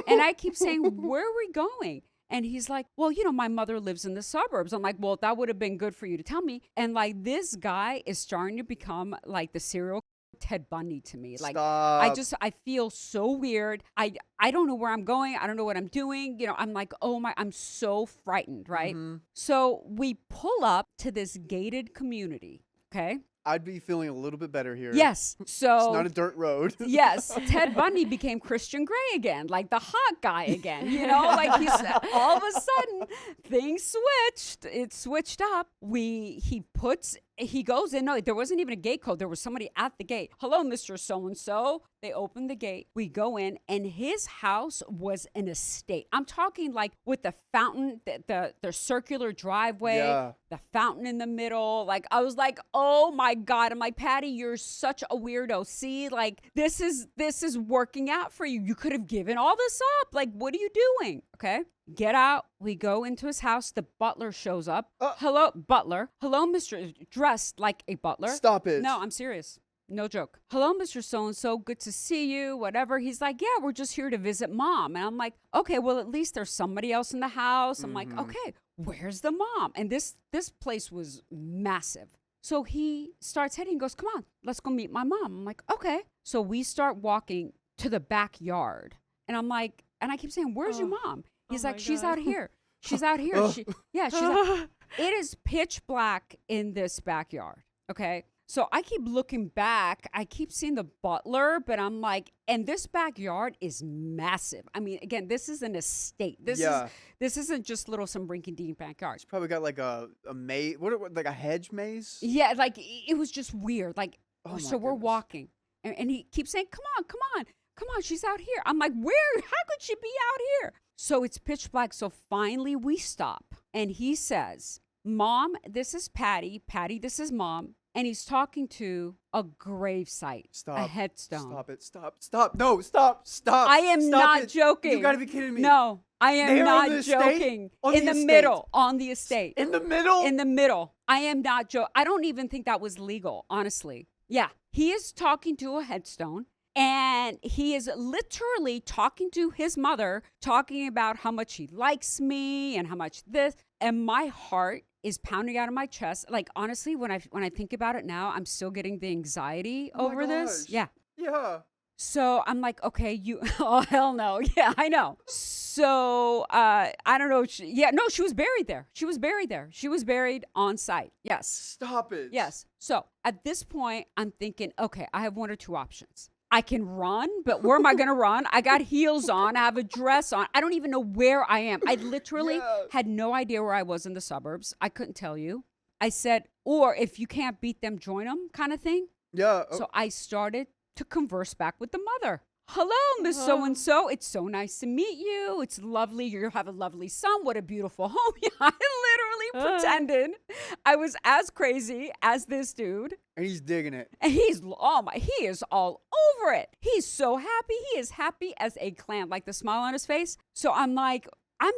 And I keep saying, where are we going? And he's like, well, my mother lives in the suburbs. I'm like, well, that would have been good for you to tell me. And like, this guy is starting to become like the serial Ted Bundy to me. Like, Stop. I feel so weird. I don't know where I'm going. I don't know what I'm doing. I'm like, I'm so frightened, right? Mm-hmm. So we pull up to this gated community. Okay. I'd be feeling a little bit better here. Yes. So it's not a dirt road. Yes. Ted Bundy became Christian Grey again, like the hot guy again. You know, like he's all of a sudden things switched. It switched up. He goes in. No, there wasn't even a gate code. There was somebody at the gate. Hello, Mr. So-and-so. They opened the gate. We go in, and his house was an estate. I'm talking like with the fountain, the circular driveway, the fountain in the middle. Like, I was like, oh my God. I'm like, Patty, you're such a weirdo. See, like, this is working out for you. You could have given all this up. Like, what are you doing? Okay. Get out. We go into his house. The butler shows up. Hello, butler. Hello, Mr. Dressed like a butler. Stop it. No, I'm serious. No joke. Hello, Mr. So-and-so. Good to see you. Whatever. He's like, yeah, we're just here to visit mom. And I'm like, okay, well, at least there's somebody else in the house. I'm like, okay, where's the mom? And this place was massive. So he starts heading and goes, come on, let's go meet my mom. I'm like, okay. So we start walking to the backyard. And I'm like, and I keep saying, where's your mom? He's like, she's out here. She's out here. She's out. It is pitch black in this backyard. Okay. So I keep looking back. I keep seeing the butler, but I'm like, and this backyard is massive. I mean, again, this is an estate. This isn't just little some rinky-dink backyard. It's probably got like a maze, like a hedge maze. Yeah, like it was just weird. Like, so we're goodness. walking, and he keeps saying, come on, she's out here. I'm like, where? How could she be out here? So it's pitch black. So finally we stop, and he says, Mom, this is Patty. Patty, this is Mom. And he's talking to a gravesite, a headstone. Stop it. Stop. No, stop. I am not joking. You got to be kidding me. No, I am not joking. In the middle, on the estate. In the middle? In the middle. I am not joking. I don't even think that was legal, honestly. Yeah. He is talking to a headstone. And he is literally talking to his mother, talking about how much he likes me and how much this. And my heart is pounding out of my chest. Like, honestly, when I think about it now, I'm still getting the anxiety over this. Yeah. Yeah. So I'm like, okay, oh, hell no. Yeah, I know. So I don't know. She was buried there. She was buried on site. Yes. Stop it. Yes. So at this point, I'm thinking, okay, I have one or two options. I can run, but where am I going to run? I got heels on. I have a dress on. I don't even know where I am. I literally had no idea where I was in the suburbs. I couldn't tell you. I said, or if you can't beat them, join them kind of thing. Yeah. So I started to converse back with the mother. Hello, Miss So-and-so. It's so nice to meet you. It's lovely. You have a lovely son. What a beautiful home. I literally pretended I was as crazy as this dude. And he's digging it. And he is all over it. He's so happy. He is happy as a clam, like the smile on his face. So I'm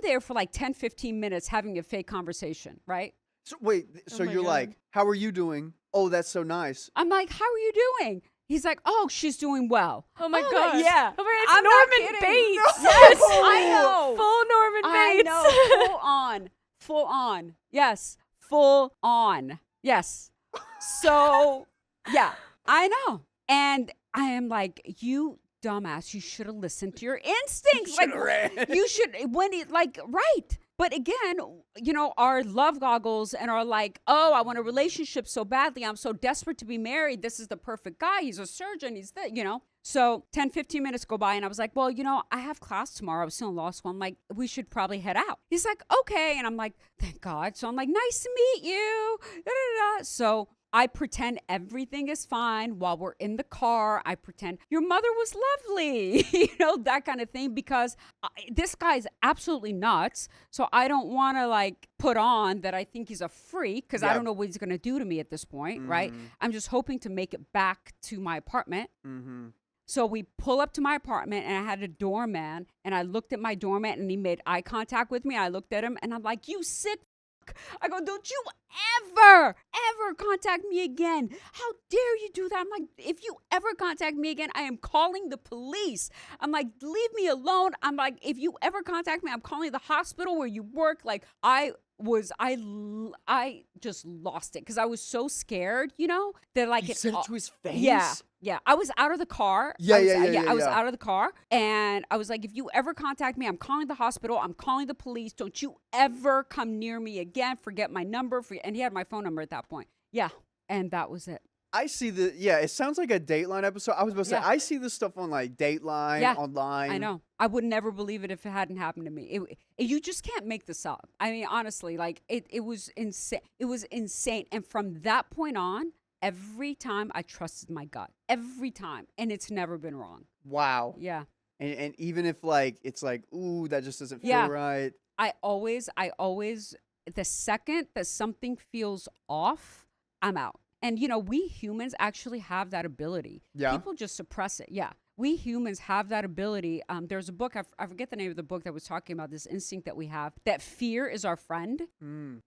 there for like 10, 15 minutes having a fake conversation, right? So wait, so you're like, how are you doing? Oh, that's so nice. I'm like, how are you doing? He's like, oh, she's doing well. Oh my gosh. Yeah. Oh my God, it's Norman Bates. No. Yes, I know. Full Norman Bates. I know. Full on. Yes. Full on. Yes. So, yeah, I know. And I am like, you dumbass, you should have listened to your instincts. You should, right. But again, our love goggles and are like, oh, I want a relationship so badly. I'm so desperate to be married. This is the perfect guy. He's a surgeon. He's So 10, 15 minutes go by and I was like, well, I have class tomorrow. I was still in law school. I'm like, we should probably head out. He's like, okay. And I'm like, thank God. So I'm like, nice to meet you. So I pretend everything is fine while we're in the car. I pretend your mother was lovely, that kind of thing, because this guy's absolutely nuts. So I don't want to put on that I think he's a freak because I don't know what he's going to do to me at this point, right? I'm just hoping to make it back to my apartment. Mm-hmm. So we pull up to my apartment and I had a doorman and I looked at my doorman and he made eye contact with me. I looked at him and I'm like, you sick. I go, don't you ever contact me again. How dare you do that? I'm like, if you ever contact me again, I am calling the police. I'm like, leave me alone. I'm like, if you ever contact me, I'm calling the hospital where you work. Like I just lost it because I was so scared, that you said it to his face? Yeah. I was out of the car. I was out of the car. And I was like, if you ever contact me, I'm calling the hospital. I'm calling the police. Don't you ever come near me again. Forget my number. And he had my phone number at that point. Yeah. And that was it. I see it sounds like a Dateline episode. I was about to say, I see this stuff on like Dateline, online. I know. I would never believe it if it hadn't happened to me. You just can't make this up. I mean, honestly, like it was insane. It was insane. And from that point on, every time I trusted my gut. Every time. And it's never been wrong. Wow. Yeah. And even if like, it's like, ooh, that just doesn't feel right. I always, the second that something feels off, I'm out. And, we humans actually have that ability. Yeah. People just suppress it. Yeah. We humans have that ability. There's a book, I forget the name of the book, that was talking about this instinct that we have, that fear is our friend.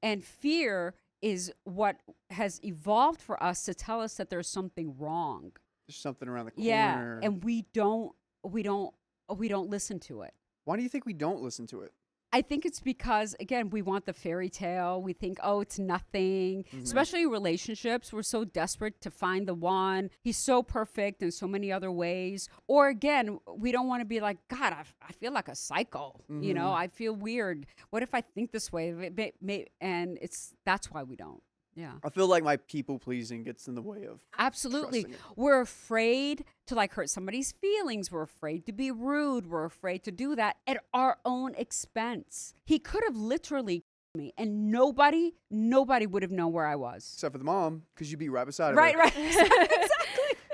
And fear is what has evolved for us to tell us that there's something wrong. There's something around the corner. Yeah. And we don't listen to it. Why do you think we don't listen to it? I think it's because, again, we want the fairy tale. We think, oh, it's nothing. Especially in relationships, we're so desperate to find the one. He's so perfect in so many other ways. Or again, we don't want to be like, God, I feel like a psycho. I feel weird. What if I think this way? And that's why we don't. Yeah. I feel like my people pleasing gets in the way of. Absolutely. We're afraid to like hurt somebody's feelings. We're afraid to be rude. We're afraid to do that at our own expense. He could have literally me and nobody would have known where I was. Except for the mom, because you'd be right beside her. Right. Exactly.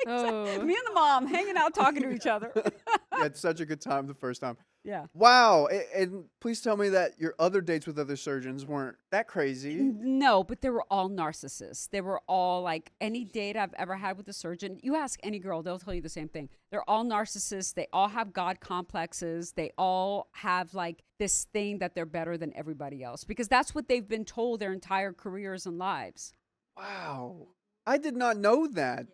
Oh. Me and the mom hanging out talking to each other. You had such a good time the first time. Yeah. Wow. And please tell me that your other dates with other surgeons weren't that crazy. No, but they were all narcissists. They were all like, any date I've ever had with a surgeon, you ask any girl, they'll tell you the same thing. They're all narcissists. They all have God complexes. They all have like this thing that they're better than everybody else because that's what they've been told their entire careers and lives. Wow. I did not know that.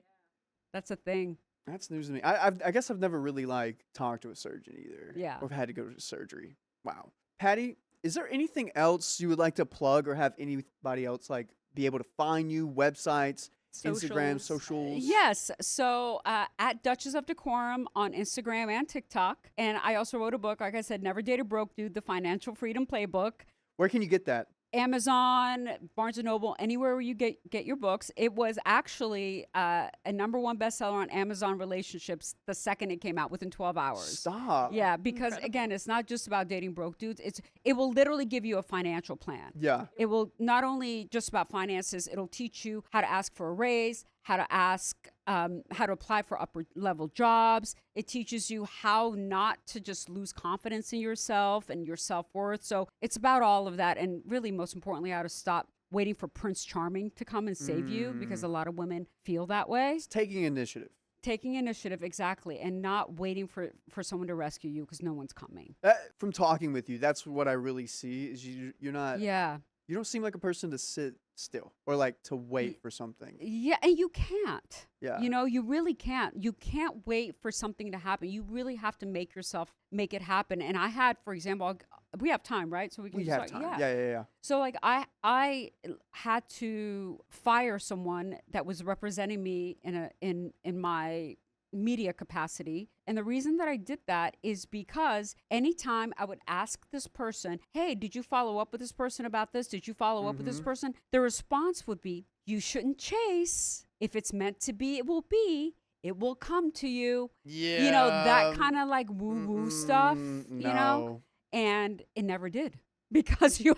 That's a thing. That's news to me. I guess I've never really like talked to a surgeon either. Yeah. Or had to go to surgery. Wow. Patty, is there anything else you would like to plug or have anybody else like be able to find you, websites, Instagram, socials? Yes. So at Duchess of Decorum on Instagram and TikTok. And I also wrote a book, like I said, Never Date a Broke Dude, The Financial Freedom Playbook. Where can you get that? Amazon, Barnes & Noble, anywhere where you get your books. It was actually a #1 bestseller on Amazon Relationships the second it came out, within 12 hours. Stop. Yeah, because again, it's not just about dating broke dudes. It will literally give you a financial plan. Yeah. It will not only just about finances, it'll teach you how to ask for a raise, how to ask, how to apply for upper level jobs. It teaches you how not to just lose confidence in yourself and your self-worth. So it's about all of that. And really, most importantly, how to stop waiting for Prince Charming to come and save you, because a lot of women feel that way. It's taking initiative. Taking initiative, exactly, and not waiting for someone to rescue you because no one's coming. From talking with you, that's what I really see is you're not. Yeah. You don't seem like a person to sit still or like to wait for something. Yeah, and you can't. Yeah. You really can't. You can't wait for something to happen. You really have to make it happen. And I had, for example, we have time, right? So we can have time. Yeah. So like I had to fire someone that was representing me in my media capacity. And the reason that I did that is because anytime I would ask this person, hey, did you follow up with this person about this? Did you follow up with this person? The response would be, you shouldn't chase. If it's meant to be, it will be. It will come to you. Yeah. That kind of like woo-woo stuff, and it never did. Because you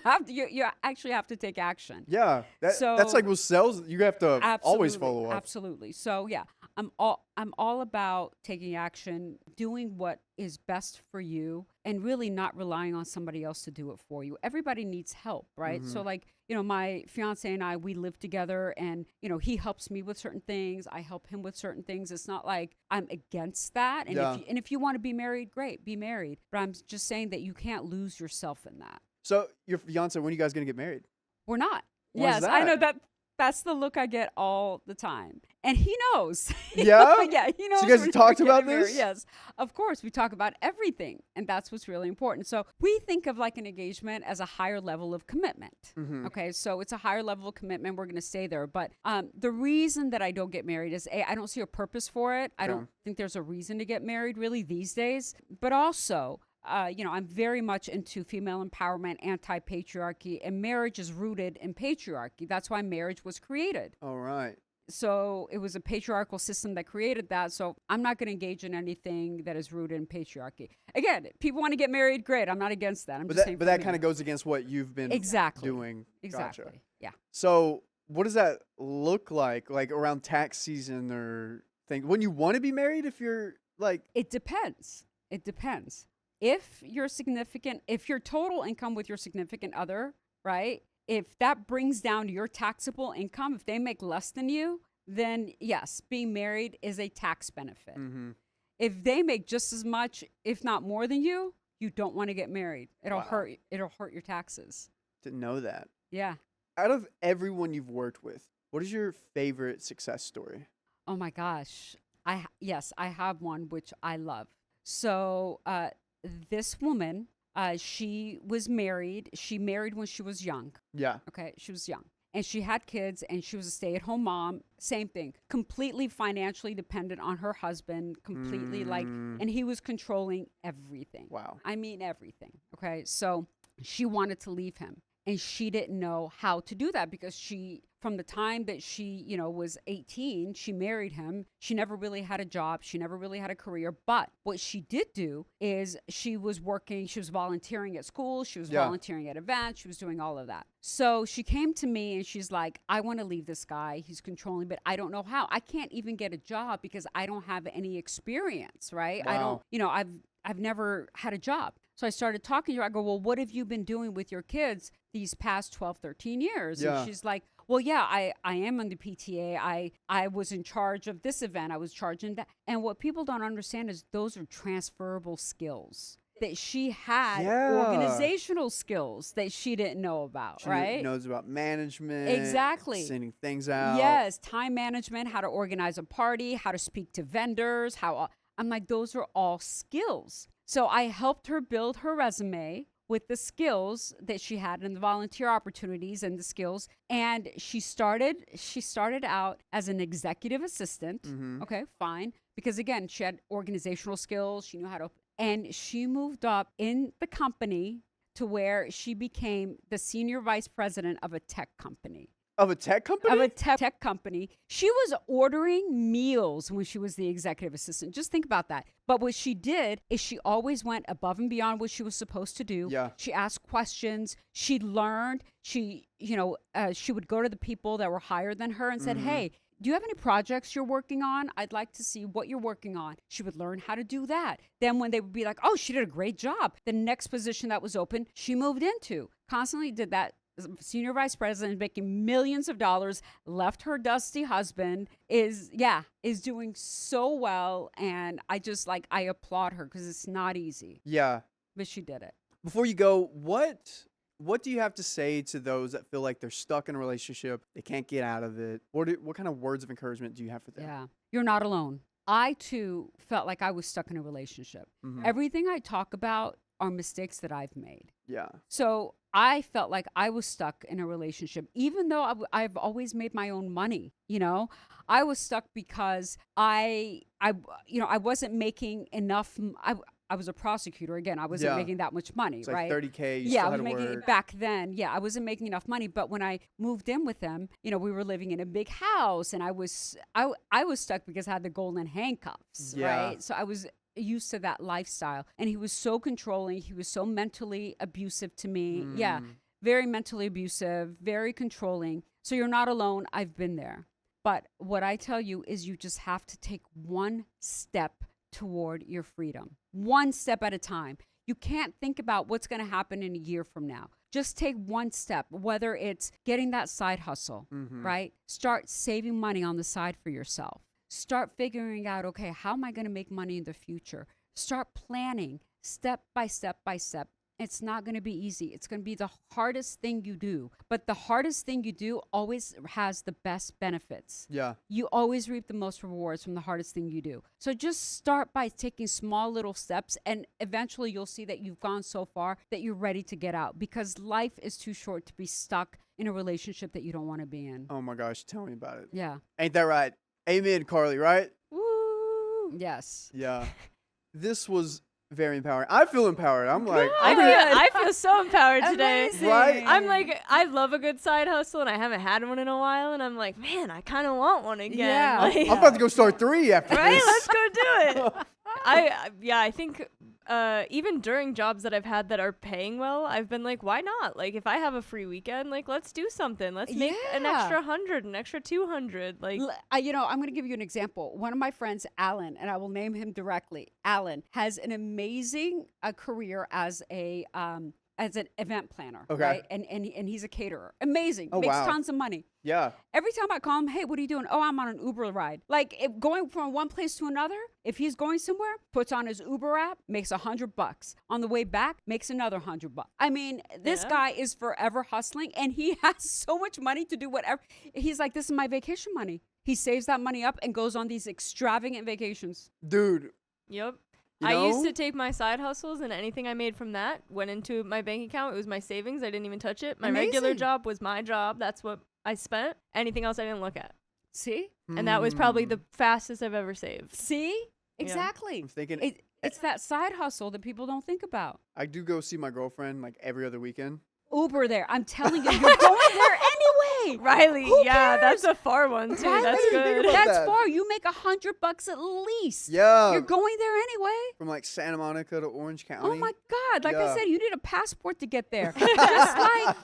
actually have to take action. Yeah, that's like with sales. You have to always follow up. Absolutely. So yeah, I'm all about taking action, doing what is best for you, and really not relying on somebody else to do it for you. Everybody needs help, right? So like, my fiance and I, we live together, and he helps me with certain things. I help him with certain things. It's not like I'm against that. And if you want to be married, great, be married. But I'm just saying that you can't lose yourself in that. So your fiance, when are you guys going to get married? We're not. Why is that? I know that's the look I get all the time. And he knows. Yeah? Yeah, he knows. So you guys talked about this? Yes. Of course, we talk about everything. And that's what's really important. So we think of like an engagement as a higher level of commitment. Okay, so it's a higher level of commitment. We're going to stay there. But the reason that I don't get married is, I don't see a purpose for it. I don't think there's a reason to get married really these days. But also, I'm very much into female empowerment, anti-patriarchy, and marriage is rooted in patriarchy. That's why marriage was created. All right. So it was a patriarchal system that created that. So I'm not going to engage in anything that is rooted in patriarchy. Again, people want to get married, great. I'm not against that. I'm just saying. But that kind of goes against what you've been doing. Exactly. Gotcha. Yeah. So what does that look like around tax season or things? When you want to be married, if you're like... It depends. It depends. If your total income with your significant other, right? If that brings down your taxable income, if they make less than you, then yes, being married is a tax benefit. Mm-hmm. If they make just as much, if not more than you, you don't want to get married. It'll hurt your taxes. Didn't know that. Yeah. Out of everyone you've worked with, what is your favorite success story? Oh my gosh. I have one which I love. So this woman, she was married. She married when she was young. Yeah. Okay. She was young. And she had kids and she was a stay-at-home mom. Same thing. Completely financially dependent on her husband. Completely and he was controlling everything. Wow. I mean everything. Okay. So she wanted to leave him. And she didn't know how to do that because from the time that she, was 18, she married him. She never really had a job. She never really had a career. But what she did do is she was volunteering at school. She was volunteering at events. She was doing all of that. So she came to me and she's like, I want to leave this guy. He's controlling, but I don't know how. I can't even get a job because I don't have any experience, right? Wow. I've never had a job. So I started talking to her. I go, well, what have you been doing with your kids these past 12, 13 years? Yeah. And she's like, well, yeah, I am on the PTA. I was in charge of this event. I was charging that. And what people don't understand is those are transferable skills that she had, organizational skills that she didn't know about, right? She knows about management. Exactly. Sending things out. Yes, time management, how to organize a party, how to speak to vendors, I'm like, those are all skills. So I helped her build her resume with the skills that she had and the volunteer opportunities and the skills. And she started out as an executive assistant. Mm-hmm. Okay, fine. Because again, she had organizational skills. She knew how to, and she moved up in the company to where she became the senior vice president of a tech company. Of a tech company? Of a tech company. She was ordering meals when she was the executive assistant. Just think about that. But what she did is she always went above and beyond what she was supposed to do. Yeah. She asked questions. She learned. She would go to the people that were higher than her and said, hey, do you have any projects you're working on? I'd like to see what you're working on. She would learn how to do that. Then when they would be like, oh, she did a great job. The next position that was open, she moved into. Constantly did that. Senior vice president making millions of dollars, left her dusty husband, is doing so well. And I applaud her because it's not easy. Yeah. But she did it. Before you go, what do you have to say to those that feel like they're stuck in a relationship, they can't get out of it? What kind of words of encouragement do you have for them? Yeah. You're not alone. I too felt like I was stuck in a relationship. Mm-hmm. Everything I talk about are mistakes that I've made. Yeah. So I felt like I was stuck in a relationship, even though I've always made my own money. I was stuck because I wasn't making enough. I was a prosecutor again. I wasn't making that much money, it's like right? $30K. You yeah, still I was had to making work. it back then. Yeah, I wasn't making enough money. But when I moved in with them, we were living in a big house, and I was stuck because I had the golden handcuffs, right? So I was used to that lifestyle, and he was so controlling. He was so mentally abusive to me. Yeah, very mentally abusive, very controlling. So you're not alone. I've been there. But what I tell you is you just have to take one step toward your freedom, one step at a time. You can't think about what's going to happen in a year from now. Just take one step, whether it's getting that side hustle, right? Start saving money on the side for yourself. Start figuring out, okay, how am I going to make money in the future? Start planning step by step by step. It's not going to be easy. It's going to be the hardest thing you do. But the hardest thing you do always has the best benefits. Yeah. You always reap the most rewards from the hardest thing you do. So just start by taking small little steps, and eventually you'll see that you've gone so far that you're ready to get out, because life is too short to be stuck in a relationship that you don't want to be in. Oh my gosh, tell me about it. Yeah. Ain't that right? Amen, Carly, right? Woo! Yes. Yeah. This was very empowering. I feel empowered. I'm like, I feel so empowered today. Amazing. Right? I'm like, I love a good side hustle, and I haven't had one in a while, and I'm like, man, I kind of want one again. Yeah. Like, I'm about to go start 3 after right? this. Let's go do it. I think even during jobs that I've had that are paying well, I've been like, why not? Like, if I have a free weekend, like, let's do something. Let's make an extra 100, an extra 200. Like, I'm going to give you an example. One of my friends, Alan, and I will name him directly. Alan has an amazing career as an event planner. Okay. Right? And he's a caterer. Amazing. Oh, Makes wow. tons of money. Yeah. Every time I call him, hey, what are you doing? Oh, I'm on an Uber ride. Like, if going from one place to another, if he's going somewhere, puts on his Uber app, makes $100. On the way back, makes another $100. I mean, this guy is forever hustling, and he has so much money to do whatever. He's like, this is my vacation money. He saves that money up and goes on these extravagant vacations. Dude. yep. You I know? used to take my side hustles, and anything I made from that went into my bank account. It was my savings. I didn't even touch it. My regular Amazing. job was my job. That's what I spent. Anything else I didn't look at. See? And that was probably the fastest I've ever saved. See? Exactly. I'm thinking, It's that side hustle that people don't think about. I do go see my girlfriend like every other weekend. Uber there. I'm telling you, you're going there anyway. Riley, Who yeah, cares? that's a far one too. Riley, That's good. about That's that. far. You make $100 at least. Yeah. You're going there anyway. From like Santa Monica to Orange County. Oh my God. Like I Yeah. said, you need a passport to get there. Just like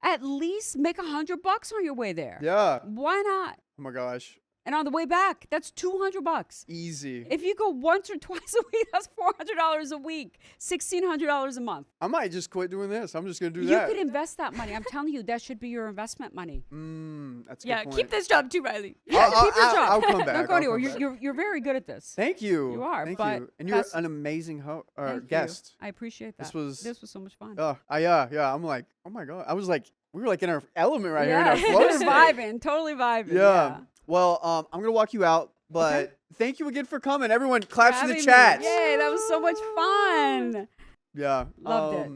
at least make $100 on your way there. Yeah. Why not? Oh my gosh. And on the way back, that's $200. Easy. If you go once or twice a week, that's $400 a week, $1,600 a month. I might just quit doing this. I'm just going to do You that. could invest that money. I'm telling you, that should be your investment money. That's a Yeah, good point. keep this job too, Riley. Yeah, I'll- keep your job. I'll come back. Don't go I'll anywhere. come back. You're very good at this. Thank you. You are, Thank but you. And you're that's- an amazing Thank you. guest. I appreciate that. This was so much fun. Yeah. I'm like, oh my God. I was like, we were like in our element right yeah, here. In our flow state. vibing, totally vibing. Yeah. Well, I'm going to walk you out, but thank you again for coming. Everyone claps in the Having me. chat. Yay, that was so much fun. Yeah. Loved it.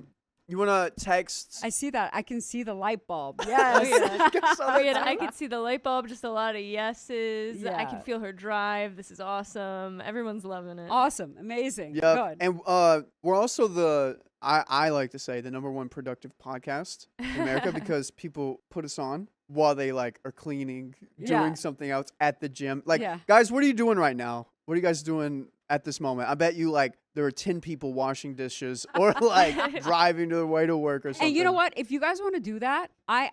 You want to text? I see that. I can see the light bulb. Oh, Yes. yeah. I could see the light bulb, just a lot of yeses. I Yeah. can feel her drive. This is awesome. Everyone's loving it. Awesome. Amazing. Yeah. Good. And we're also I like to say the #1 productive podcast in America because people put us on while they like are cleaning, Yeah. doing something else at the gym. Like, Yeah. guys, what are you doing right now? What are you guys doing at this moment? I bet you like there are 10 people washing dishes or like driving to their way to work or something. And you know what? If you guys want to do that, I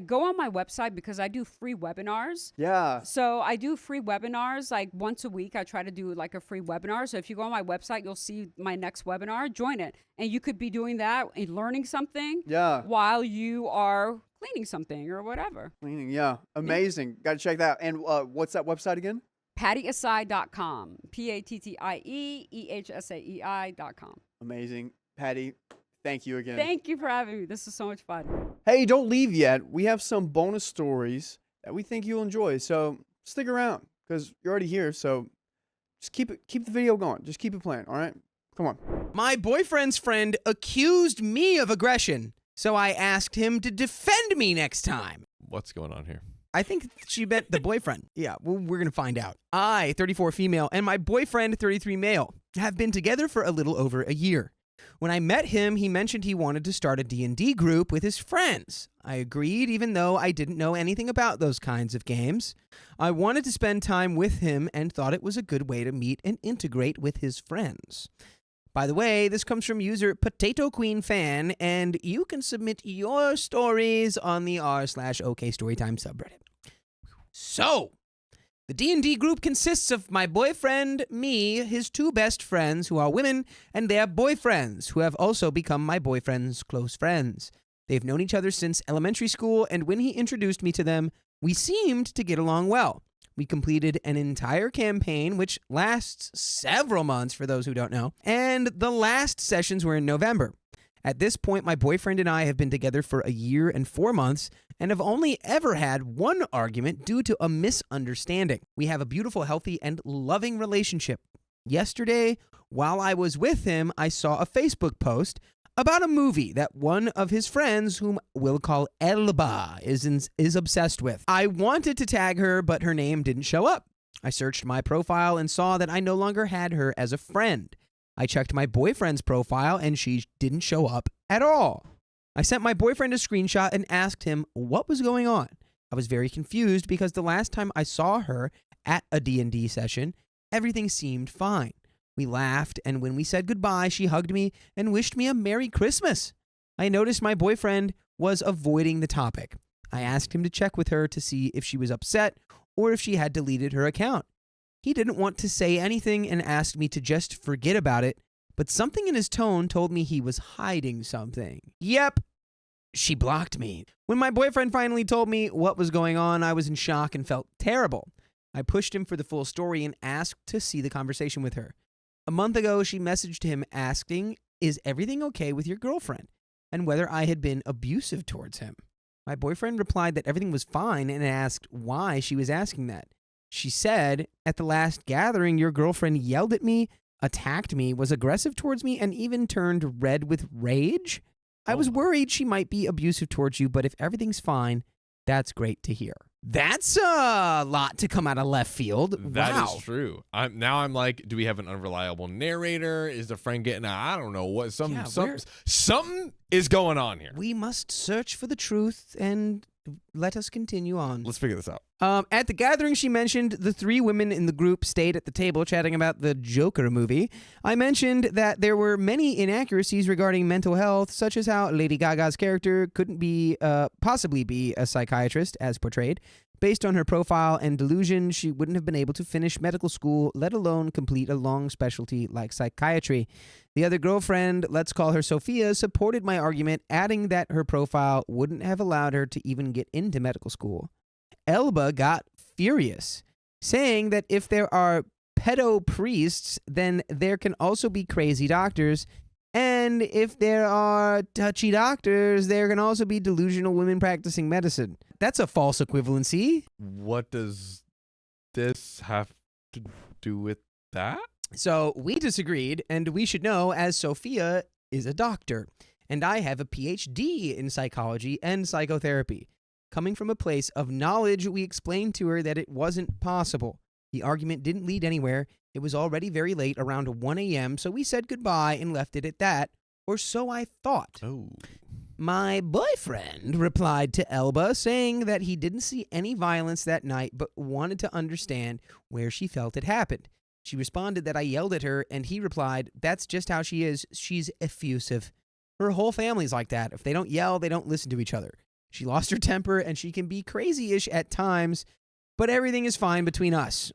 go on my website because I do free webinars. Yeah. So I do free webinars like once a week. I try to do like a free webinar. So if you go on my website, you'll see my next webinar. Join it. And you could be doing that and learning something Yeah. while you are cleaning something or whatever. Cleaning. Yeah. Amazing. Got to check that out. And what's that website again? PattieEhsaei.com. PattieEhsaei.com. Amazing. Patty, thank you again. Thank you for having me. This is so much fun. Hey, don't leave yet. We have some bonus stories that we think you'll enjoy. So stick around because you're already here. So just keep the video going. Just keep it playing. All right. Come on. My boyfriend's friend accused me of aggression, so I asked him to defend me next time. What's going on here? I think she meant the boyfriend. Yeah, well, we're going to find out. I, 34 female, and my boyfriend, 33 male, have been together for a little over a year. When I met him, he mentioned he wanted to start a D&D group with his friends. I agreed, even though I didn't know anything about those kinds of games. I wanted to spend time with him and thought it was a good way to meet and integrate with his friends. By the way, this comes from user Potato Queen Fan, and you can submit your stories on the r/OK Storytime subreddit. So, the D&D group consists of my boyfriend, me, his 2 best friends who are women, and their boyfriends who have also become my boyfriend's close friends. They've known each other since elementary school, and when he introduced me to them, we seemed to get along well. We completed an entire campaign, which lasts several months for those who don't know, and the last sessions were in November. At this point, my boyfriend and I have been together for a year and 4 months and have only ever had one argument due to a misunderstanding. We have a beautiful, healthy, and loving relationship. Yesterday, while I was with him, I saw a Facebook post about a movie that one of his friends, whom we'll call Elba, is obsessed with. I wanted to tag her, but her name didn't show up. I searched my profile and saw that I no longer had her as a friend. I checked my boyfriend's profile and she didn't show up at all. I sent my boyfriend a screenshot and asked him what was going on. I was very confused because the last time I saw her at a D&D session, everything seemed fine. We laughed, and when we said goodbye, she hugged me and wished me a Merry Christmas. I noticed my boyfriend was avoiding the topic. I asked him to check with her to see if she was upset or if she had deleted her account. He didn't want to say anything and asked me to just forget about it, but something in his tone told me he was hiding something. Yep, she blocked me. When my boyfriend finally told me what was going on, I was in shock and felt terrible. I pushed him for the full story and asked to see the conversation with her. A month ago, she messaged him asking, "Is everything okay with your girlfriend?" and whether I had been abusive towards him. My boyfriend replied that everything was fine and asked why she was asking that. She said, "At the last gathering, your girlfriend yelled at me, attacked me, was aggressive towards me, and even turned red with rage. I was worried she might be abusive towards you, but if everything's fine, that's great to hear." That's a lot to come out of left field. That wow. is true. I'm like, do we have an unreliable narrator? Is the friend getting I don't know what something is going on here. We must search for the truth and let us continue on. Let's figure this out. At the gathering, she mentioned the 3 women in the group stayed at the table chatting about the Joker movie. I mentioned that there were many inaccuracies regarding mental health, such as how Lady Gaga's character couldn't possibly be a psychiatrist as portrayed. Based on her profile and delusion, she wouldn't have been able to finish medical school, let alone complete a long specialty like psychiatry. The other girlfriend, let's call her Sophia, supported my argument, adding that her profile wouldn't have allowed her to even get into medical school. Elba got furious, saying that if there are pedo priests, then there can also be crazy doctors, and if there are touchy doctors, there can also be delusional women practicing medicine. That's a false equivalency. What does this have to do with that? So we disagreed, and we should know, as Sophia is a doctor, and I have a PhD in psychology and psychotherapy. Coming from a place of knowledge, we explained to her that it wasn't possible. The argument didn't lead anywhere. It was already very late, around 1 a.m., so we said goodbye and left it at that, or so I thought. Oh. My boyfriend replied to Elba, saying that he didn't see any violence that night, but wanted to understand where she felt it happened. She responded that I yelled at her, and he replied, "That's just how she is. She's effusive. Her whole family's like that. If they don't yell, they don't listen to each other. She lost her temper, and she can be crazy-ish at times, but everything is fine between us."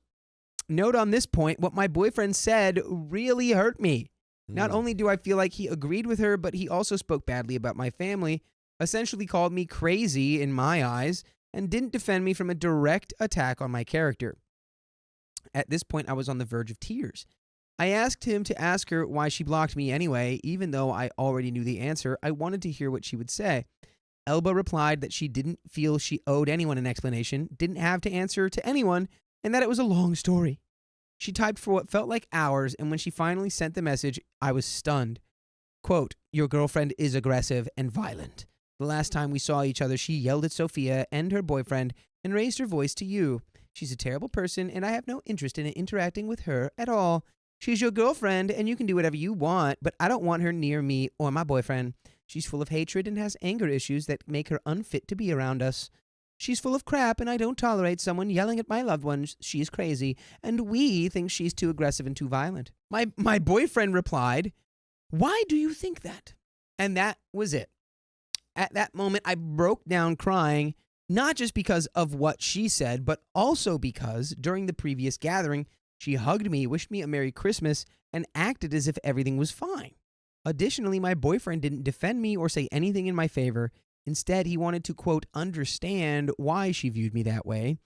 Note on this point, what my boyfriend said really hurt me. Not only do I feel like he agreed with her, but he also spoke badly about my family, essentially called me crazy in my eyes, and didn't defend me from a direct attack on my character. At this point, I was on the verge of tears. I asked him to ask her why she blocked me anyway, even though I already knew the answer. I wanted to hear what she would say. Elba replied that she didn't feel she owed anyone an explanation, didn't have to answer to anyone, and that it was a long story. She typed for what felt like hours, and when she finally sent the message, I was stunned. Quote, "Your girlfriend is aggressive and violent. The last time we saw each other, she yelled at Sophia and her boyfriend and raised her voice to you. She's a terrible person, and I have no interest in interacting with her at all. She's your girlfriend, and you can do whatever you want, but I don't want her near me or my boyfriend. She's full of hatred and has anger issues that make her unfit to be around us. She's full of crap, and I don't tolerate someone yelling at my loved ones. She's crazy, and we think she's too aggressive and too violent." My boyfriend replied, "Why do you think that?" And that was it. At that moment, I broke down crying, not just because of what she said, but also because during the previous gathering, she hugged me, wished me a Merry Christmas, and acted as if everything was fine. Additionally, my boyfriend didn't defend me or say anything in my favor. Instead, he wanted to, quote, understand why she viewed me that way.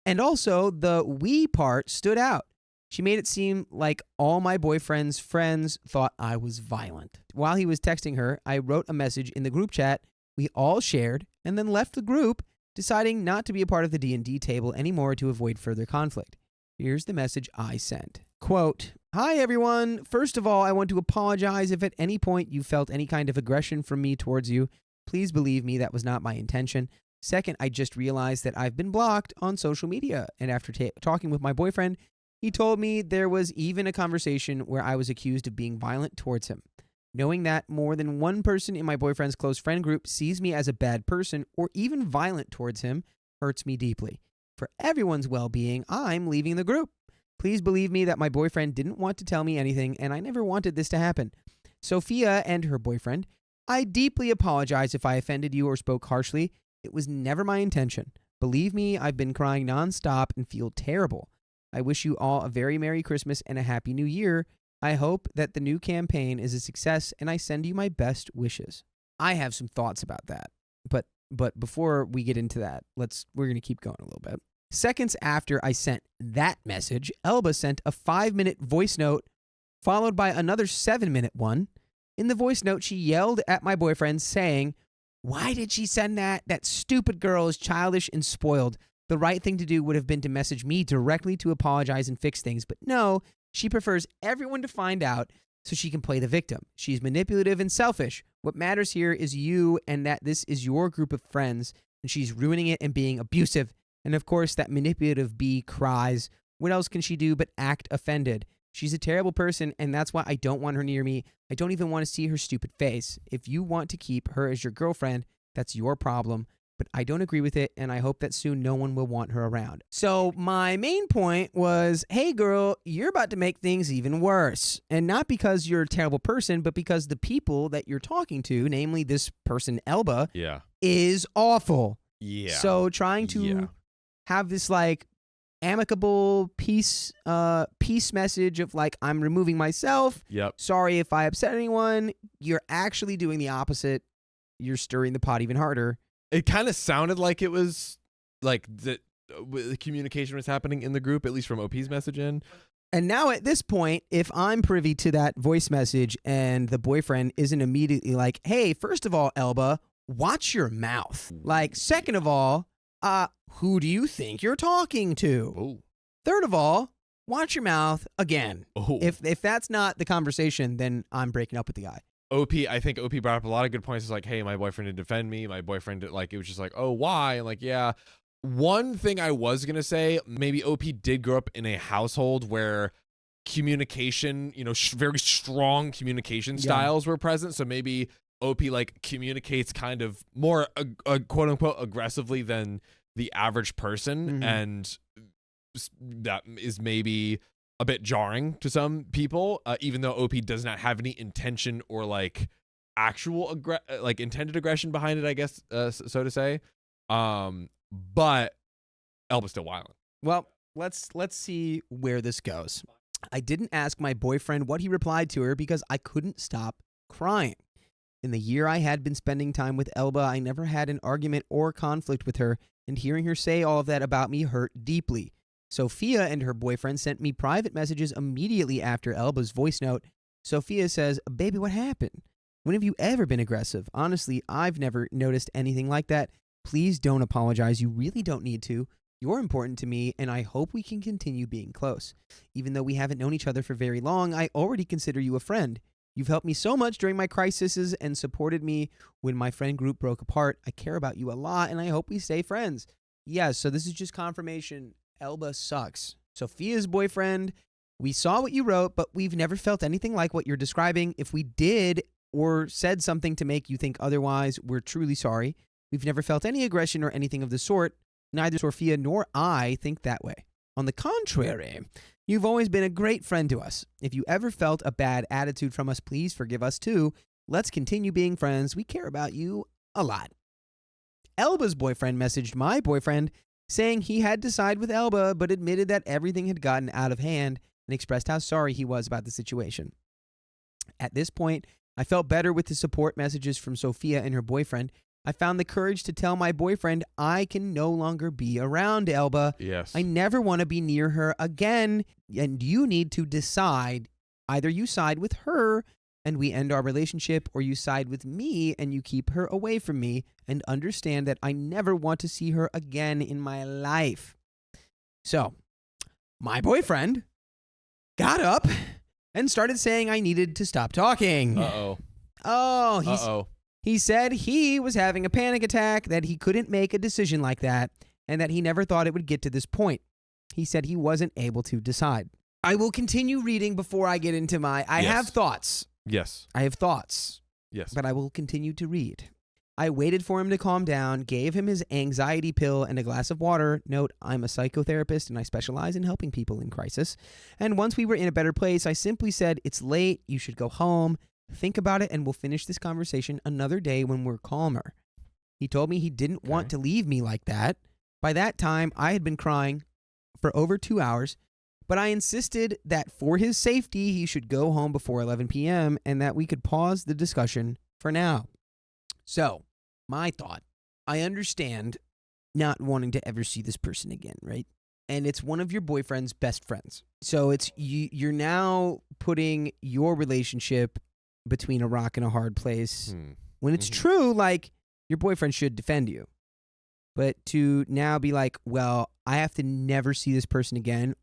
And also, the we part stood out. She made it seem like all my boyfriend's friends thought I was violent. While he was texting her, I wrote a message in the group chat we all shared and then left the group, deciding not to be a part of the D&D table anymore to avoid further conflict. Here's the message I sent. Quote, "Hi, everyone. First of all, I want to apologize if at any point you felt any kind of aggression from me towards you. Please believe me, that was not my intention. Second, I just realized that I've been blocked on social media, and after talking with my boyfriend, He told me there was even a conversation where I was accused of being violent towards him. Knowing that more than one person in my boyfriend's close friend group sees me as a bad person or even violent towards him hurts me deeply. For everyone's well-being, I'm leaving the group. Please believe me that my boyfriend didn't want to tell me anything, and I never wanted this to happen. Sophia and her boyfriend, I deeply apologize if I offended you or spoke harshly. It was never my intention. Believe me, I've been crying nonstop and feel terrible. I wish you all a very Merry Christmas and a Happy New Year. I hope that the new campaign is a success, and I send you my best wishes. I have some thoughts about that, but before we get into that, we're going to keep going a little bit. Seconds after I sent that message, Elba sent a 5-minute voice note followed by another 7-minute one. In the voice note, she yelled at my boyfriend saying, "Why did she send that? That stupid girl is childish and spoiled. The right thing to do would have been to message me directly to apologize and fix things, but no, she prefers everyone to find out so she can play the victim. She's manipulative and selfish. What matters here is you and that this is your group of friends, and she's ruining it and being abusive. And of course, that manipulative bee cries. What else can she do but act offended? She's a terrible person, and that's why I don't want her near me. I don't even want to see her stupid face. If you want to keep her as your girlfriend, that's your problem. But I don't agree with it, and I hope that soon no one will want her around." So my main point was, hey, girl, you're about to make things even worse. And not because you're a terrible person, but because the people that you're talking to, namely this person, Elba, is awful. Yeah. So trying to have this, like, amicable peace message of, like, I'm removing myself. Yep. Sorry if I upset anyone. You're actually doing the opposite. You're stirring the pot even harder. It kind of sounded like it was like the communication was happening in the group, at least from OP's message in. And now at this point, if I'm privy to that voice message and the boyfriend isn't immediately like, hey, first of all, Elba, watch your mouth. Like, second of all, who do you think you're talking to? Oh. Third of all, watch your mouth again. Oh. If that's not the conversation, then I'm breaking up with the guy. I think OP brought up a lot of good points. It's like, hey, my boyfriend didn't defend me. My boyfriend did, like, it was just like, oh, why? And like, yeah. One thing I was going to say, maybe OP did grow up in a household where communication, very strong communication styles were present. So maybe OP like communicates kind of more quote unquote aggressively than the average person. Mm-hmm. And that is maybe a bit jarring to some people, even though OP does not have any intention or like actual intended aggression behind it, I guess, so to say. But Elba's still violent. Well, let's see where this goes. I didn't ask my boyfriend what he replied to her because I couldn't stop crying. In the year I had been spending time with Elba, I never had an argument or conflict with her, and hearing her say all of that about me hurt deeply. Sophia and her boyfriend sent me private messages immediately after Elba's voice note. Sophia says, "Baby, what happened? When have you ever been aggressive? Honestly, I've never noticed anything like that. Please don't apologize. You really don't need to. You're important to me, and I hope we can continue being close. Even though we haven't known each other for very long, I already consider you a friend. You've helped me so much during my crises and supported me when my friend group broke apart. I care about you a lot, and I hope we stay friends." Yeah, so this is just confirmation. Elba sucks. Sophia's boyfriend, we saw what you wrote, but we've never felt anything like what you're describing. If we did or said something to make you think otherwise, we're truly sorry. We've never felt any aggression or anything of the sort. Neither Sophia nor I think that way. On the contrary, you've always been a great friend to us. If you ever felt a bad attitude from us, please forgive us too. Let's continue being friends. We care about you a lot. Elba's boyfriend messaged my boyfriend saying he had to side with Elba, but admitted that everything had gotten out of hand and expressed how sorry he was about the situation. At this point, I felt better with the support messages from Sophia and her boyfriend. I found the courage to tell my boyfriend I can no longer be around Elba. Yes. I never want to be near her again, and you need to decide. Either you side with her and we end our relationship, or you side with me and you keep her away from me and understand that I never want to see her again in my life. So, my boyfriend got up and started saying I needed to stop talking. He said he was having a panic attack, that he couldn't make a decision like that, and that he never thought it would get to this point. He said he wasn't able to decide. I will continue reading before I get into my... I have thoughts. Yes. I have thoughts. Yes. But I will continue to read. I waited for him to calm down, gave him his anxiety pill and a glass of water. Note, I'm a psychotherapist and I specialize in helping people in crisis. And once we were in a better place, I simply said, it's late, you should go home. Think about it and we'll finish this conversation another day when we're calmer. He told me he didn't want to leave me like that. By that time, I had been crying for over 2 hours, but I insisted that for his safety, he should go home before 11 p.m. and that we could pause the discussion for now. So, my thought, I understand not wanting to ever see this person again, right? And it's one of your boyfriend's best friends. So it's you're now putting your relationship between a rock and a hard place. When it's true, like, your boyfriend should defend you. But to now be like, well, I have to never see this person again,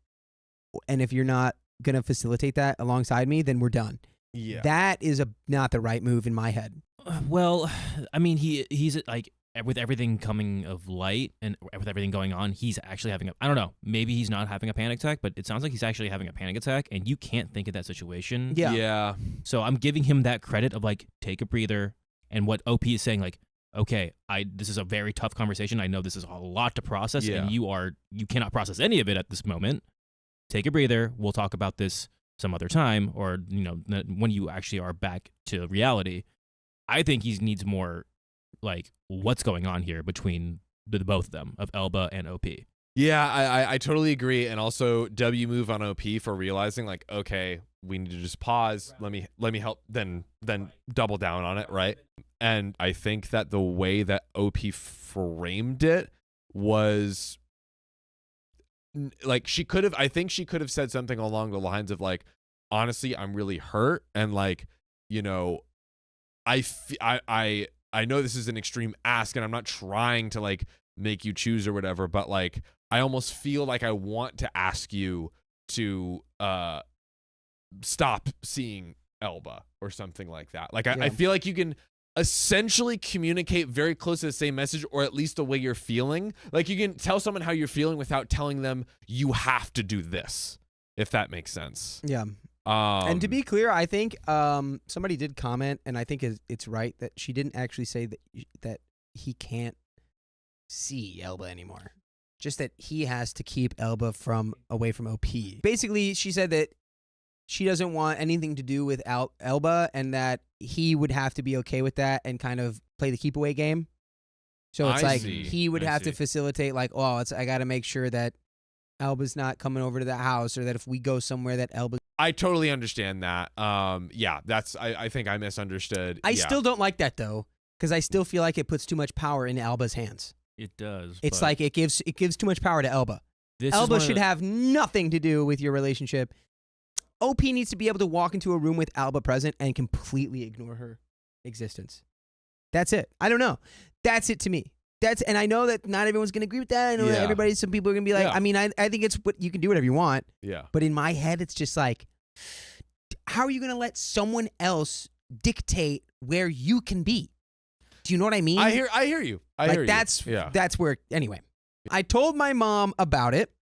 and if you're not going to facilitate that alongside me, then we're done. Yeah. That is not the right move in my head. Well, I mean, he's like, with everything coming of light and with everything going on, he's actually having I don't know, maybe he's not having a panic attack, but it sounds like he's actually having a panic attack, and you can't think of that situation. Yeah. So I'm giving him that credit of, like, take a breather, and what OP is saying, like, okay, this is a very tough conversation. I know this is a lot to process, and you cannot process any of it at this moment. Take a breather. We'll talk about this some other time, or, you know, when you actually are back to reality. I think he needs more, like, what's going on here between the both of them, of Elba and OP. Yeah, I totally agree. And also, W move on OP for realizing, like, okay, we need to just pause. Let me help, then double down on it, right? And I think that the way that OP framed it was, like, I think she could have said something along the lines of, like, honestly, I'm really hurt, and, like, you know, I know this is an extreme ask, and I'm not trying to, like, make you choose or whatever, but, like, I almost feel like I want to ask you to stop seeing Elba or something like that. Like, I feel like you can essentially communicate very close to the same message, or at least the way you're feeling. Like, you can tell someone how you're feeling without telling them you have to do this, if that makes sense. Yeah. And to be clear, I think somebody did comment, and I think it's right that she didn't actually say that he can't see Elba anymore. Just that he has to keep Elba away from OP. Basically, she said that she doesn't want anything to do with Elba, and that he would have to be okay with that and kind of play the keep away game. So it's he would have to facilitate, like, I got to make sure that Elba's not coming over to the house, or that if we go somewhere that Elba. I totally understand that. Yeah, I think I misunderstood. I still don't like that, though, because I still feel like it puts too much power in Elba's hands. It does. It's like it gives too much power to Elba. Elba should have nothing to do with your relationship. OP needs to be able to walk into a room with Elba present and completely ignore her existence. That's it. I don't know. That's it to me. And I know that not everyone's going to agree with that. I know that some people are going to be like, I mean, I think it's what you can do whatever you want. Yeah. But in my head, it's just like, how are you going to let someone else dictate where you can be? Do you know what I mean? I hear you. That's where, anyway. I told my mom about it,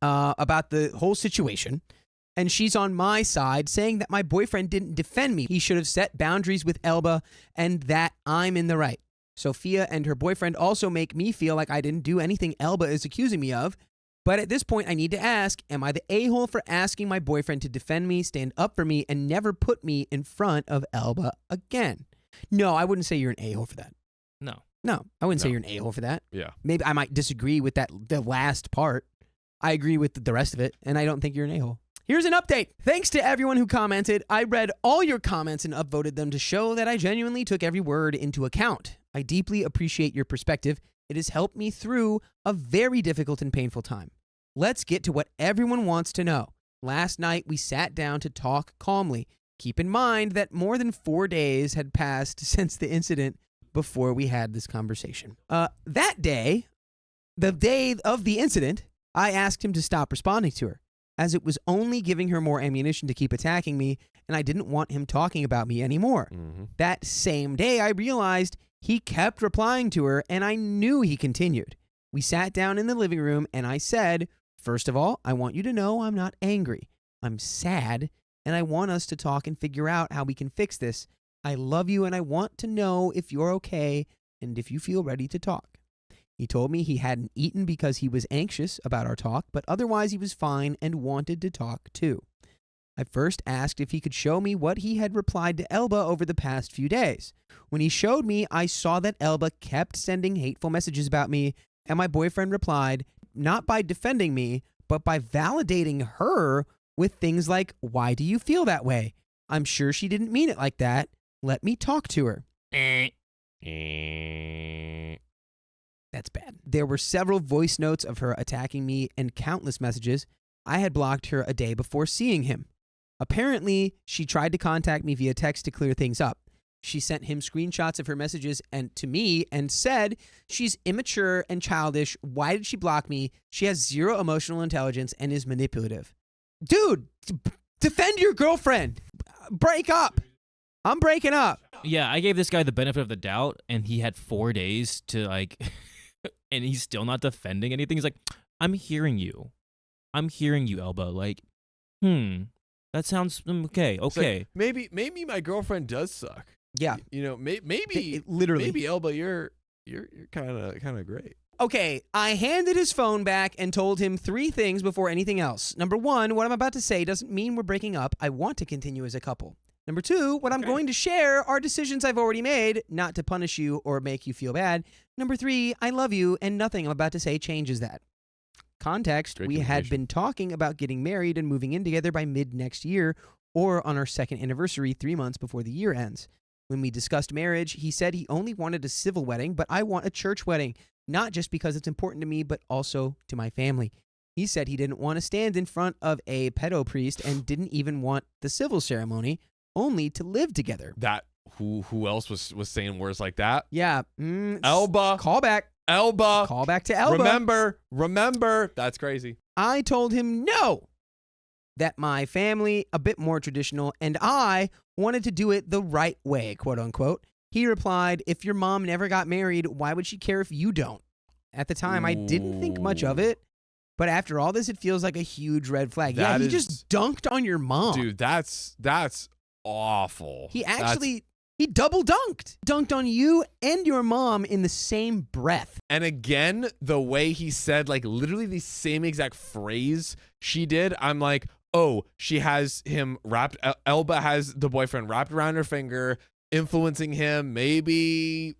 about the whole situation, and she's on my side, saying that my boyfriend didn't defend me. He should have set boundaries with Elba, and that I'm in the right. Sophia and her boyfriend also make me feel like I didn't do anything Elba is accusing me of. But at this point, I need to ask, am I the a-hole for asking my boyfriend to defend me, stand up for me, and never put me in front of Elba again? No, I wouldn't say you're an a-hole for that. No, I wouldn't say you're an a-hole for that. Yeah. Maybe I might disagree with the last part. I agree with the rest of it, and I don't think you're an a-hole. Here's an update. Thanks to everyone who commented. I read all your comments and upvoted them to show that I genuinely took every word into account. I deeply appreciate your perspective. It has helped me through a very difficult and painful time. Let's get to what everyone wants to know. Last night, we sat down to talk calmly. Keep in mind that more than 4 days had passed since the incident before we had this conversation. That day, the day of the incident, I asked him to stop responding to her, as it was only giving her more ammunition to keep attacking me, and I didn't want him talking about me anymore. Mm-hmm. That same day, I realized he kept replying to her, and I knew he continued. We sat down in the living room, and I said, First of all, I want you to know I'm not angry. I'm sad, and I want us to talk and figure out how we can fix this. I love you, and I want to know if you're okay and if you feel ready to talk. He told me he hadn't eaten because he was anxious about our talk, but otherwise he was fine and wanted to talk too. I first asked if he could show me what he had replied to Elba over the past few days. When he showed me, I saw that Elba kept sending hateful messages about me, and my boyfriend replied, not by defending me, but by validating her with things like, why do you feel that way? I'm sure she didn't mean it like that. Let me talk to her. That's bad. There were several voice notes of her attacking me and countless messages. I had blocked her a day before seeing him. Apparently, she tried to contact me via text to clear things up. She sent him screenshots of her messages and to me and said, she's immature and childish. Why did she block me? She has zero emotional intelligence and is manipulative. Dude, defend your girlfriend. Break up. I'm breaking up. Yeah, I gave this guy the benefit of the doubt, and he had 4 days to, like, and he's still not defending anything. He's like, I'm hearing you. I'm hearing you, Elba. Like, that sounds okay. Okay. Like, maybe my girlfriend does suck. Yeah. You know, maybe literally. Maybe Elba, you're kind of great. Okay, I handed his phone back and told him 3 things before anything else. Number 1, what I'm about to say doesn't mean we're breaking up. I want to continue as a couple. Number 2, what I'm going to share are decisions I've already made, not to punish you or make you feel bad. Number 3, I love you, and nothing I'm about to say changes that. Context, we had been talking about getting married and moving in together by mid-next year or on our 2nd anniversary 3 months before the year ends. When we discussed marriage, he said he only wanted a civil wedding, but I want a church wedding, not just because it's important to me, but also to my family. He said he didn't want to stand in front of a pedo priest and didn't even want the civil ceremony, only to live together. That who else was saying words like that? Yeah. Elba. Call back. Elba. Call back to Elba. Remember. That's crazy. I told him no. That my family, a bit more traditional, and I wanted to do it the right way, quote unquote. He replied, if your mom never got married, why would she care if you don't? At the time, I didn't think much of it. But after all this, it feels like a huge red flag. He just dunked on your mom. Dude, that's awful. He double dunked on you and your mom in the same breath. And again, the way he said, like, literally the same exact phrase she did, I'm like, oh, she has him wrapped. Elba has the boyfriend wrapped around her finger, influencing him, maybe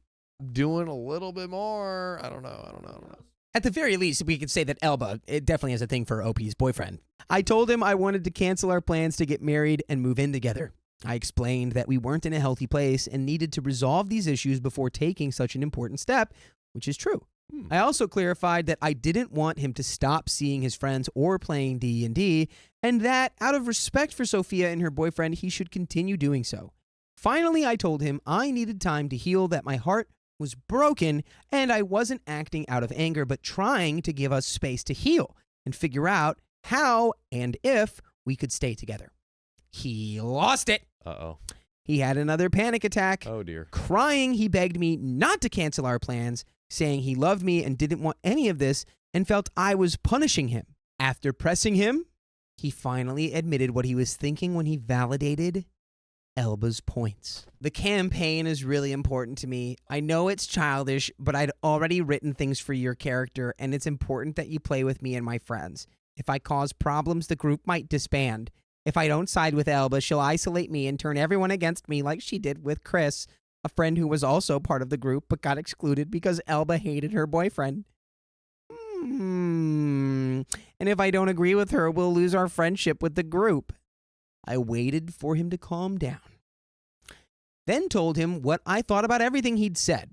doing a little bit more. I don't know. At the very least, we could say that Elba, it definitely has a thing for OP's boyfriend. I told him I wanted to cancel our plans to get married and move in together. I explained that we weren't in a healthy place and needed to resolve these issues before taking such an important step, which is true. I also clarified that I didn't want him to stop seeing his friends or playing D&D, and that, out of respect for Sophia and her boyfriend, he should continue doing so. Finally, I told him I needed time to heal, that my heart was broken, and I wasn't acting out of anger, but trying to give us space to heal and figure out how and if we could stay together. He lost it. Uh-oh. He had another panic attack. Oh, dear. Crying, he begged me not to cancel our plans, saying he loved me and didn't want any of this and felt I was punishing him. After pressing him, he finally admitted what he was thinking when he validated Elba's points. The campaign is really important to me. I know it's childish, but I'd already written things for your character, and it's important that you play with me and my friends. If I cause problems, the group might disband. If I don't side with Elba, she'll isolate me and turn everyone against me like she did with Chris, a friend who was also part of the group but got excluded because Elba hated her boyfriend. And if I don't agree with her, we'll lose our friendship with the group. I waited for him to calm down. Then told him what I thought about everything he'd said.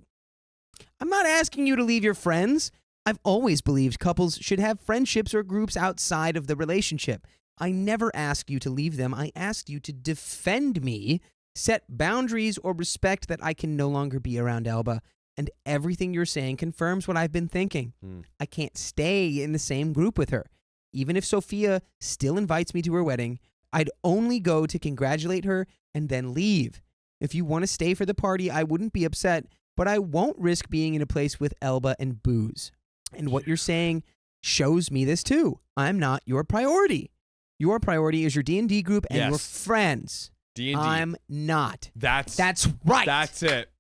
I'm not asking you to leave your friends. I've always believed couples should have friendships or groups outside of the relationship. I never asked you to leave them. I asked you to defend me, set boundaries, or respect that I can no longer be around Elba. And everything you're saying confirms what I've been thinking. I can't stay in the same group with her. Even if Sophia still invites me to her wedding, I'd only go to congratulate her and then leave. If you want to stay for the party, I wouldn't be upset, but I won't risk being in a place with Elba and booze. And what you're saying shows me this too. I'm not your priority. Your priority is your D&D group and your friends. D&D. I'm not. That's right. That's it.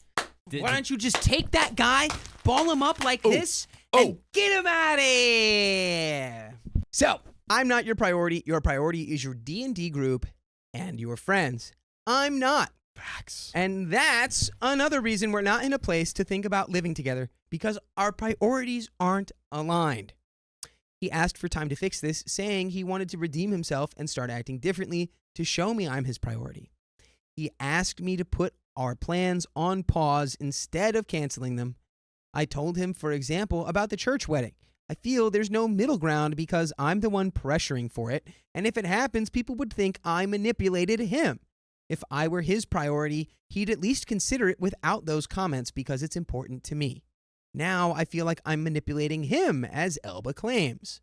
Why don't you just take that guy, ball him up like this, and get him out of here? So, I'm not your priority. Your priority is your D&D group and your friends. I'm not. Facts. And that's another reason we're not in a place to think about living together, because our priorities aren't aligned. He asked for time to fix this, saying he wanted to redeem himself and start acting differently to show me I'm his priority. He asked me to put our plans on pause instead of canceling them. I told him, for example, about the church wedding. I feel there's no middle ground because I'm the one pressuring for it, and if it happens, people would think I manipulated him. If I were his priority, he'd at least consider it without those comments because it's important to me. Now I feel like I'm manipulating him, as Elba claims.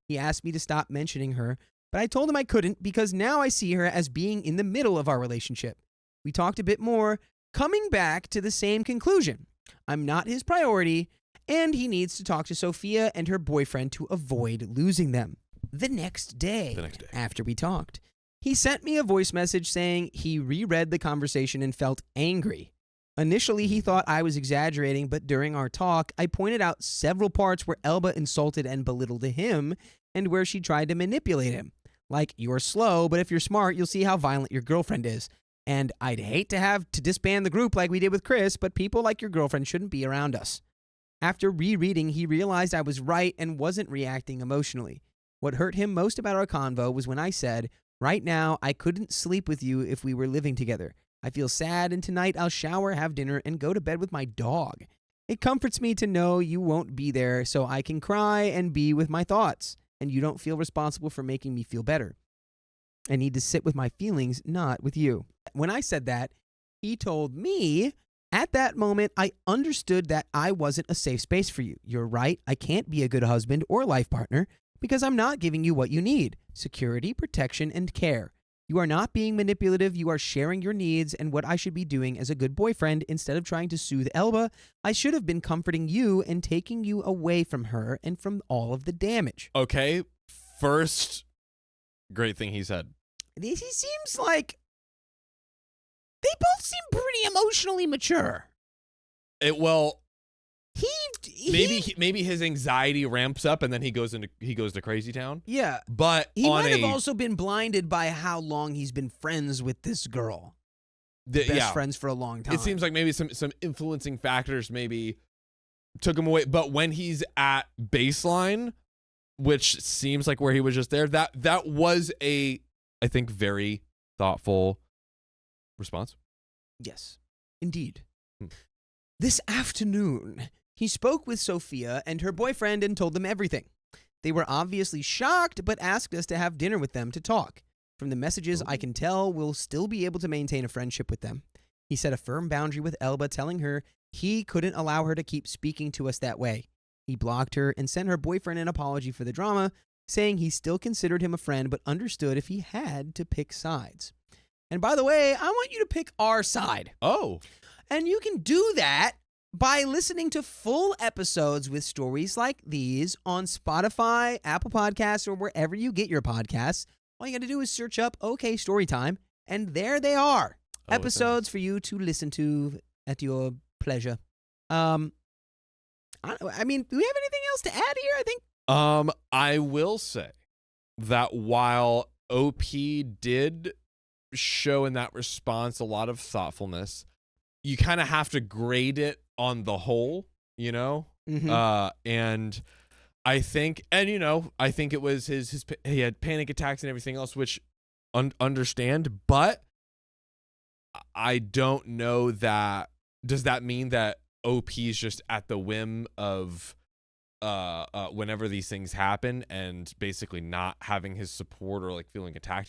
He asked me to stop mentioning her, but I told him I couldn't because now I see her as being in the middle of our relationship. We talked a bit more, coming back to the same conclusion. I'm not his priority, and he needs to talk to Sophia and her boyfriend to avoid losing them. The next day, after we talked, he sent me a voice message saying he reread the conversation and felt angry. Initially, he thought I was exaggerating, but during our talk, I pointed out several parts where Elba insulted and belittled him and where she tried to manipulate him. Like, you're slow, but if you're smart, you'll see how violent your girlfriend is. And I'd hate to have to disband the group like we did with Chris, but people like your girlfriend shouldn't be around us. After rereading, he realized I was right and wasn't reacting emotionally. What hurt him most about our convo was when I said, right now, I couldn't sleep with you if we were living together. I feel sad, and tonight I'll shower, have dinner, and go to bed with my dog. It comforts me to know you won't be there, so I can cry and be with my thoughts, and you don't feel responsible for making me feel better. I need to sit with my feelings, not with you. When I said that, he told me, at that moment, I understood that I wasn't a safe space for you. You're right, I can't be a good husband or life partner because I'm not giving you what you need: security, protection, and care. You are not being manipulative. You are sharing your needs and what I should be doing as a good boyfriend. Instead of trying to soothe Elba, I should have been comforting you and taking you away from her and from all of the damage. Okay, first great thing he said. He seems like they both seem pretty emotionally mature. Maybe his anxiety ramps up and then he goes to crazy town. Yeah, but he might have also been blinded by how long he's been friends with this girl. Best friends for a long time. It seems like maybe some influencing factors maybe took him away. But when he's at baseline, which seems like where he was just there, that was I think very thoughtful response. Yes, indeed. This afternoon, he spoke with Sophia and her boyfriend and told them everything. They were obviously shocked, but asked us to have dinner with them to talk. From the messages, I can tell we'll still be able to maintain a friendship with them. He set a firm boundary with Elba, telling her he couldn't allow her to keep speaking to us that way. He blocked her and sent her boyfriend an apology for the drama, saying he still considered him a friend, but understood if he had to pick sides. And by the way, I want you to pick our side. Oh. And you can do that by listening to full episodes with stories like these on Spotify, Apple Podcasts, or wherever you get your podcasts. All you got to do is search up OK Storytime, and there they are. Episodes for you to listen to at your pleasure. I mean, do we have anything else to add here? I think. I will say that while OP did show in that response a lot of thoughtfulness, you kind of have to grade it on the whole, you know? Mm-hmm. And I think it was he had panic attacks and everything else, which understand, but I don't know that, does that mean that OP is just at the whim of whenever these things happen and basically not having his support or like feeling attacked?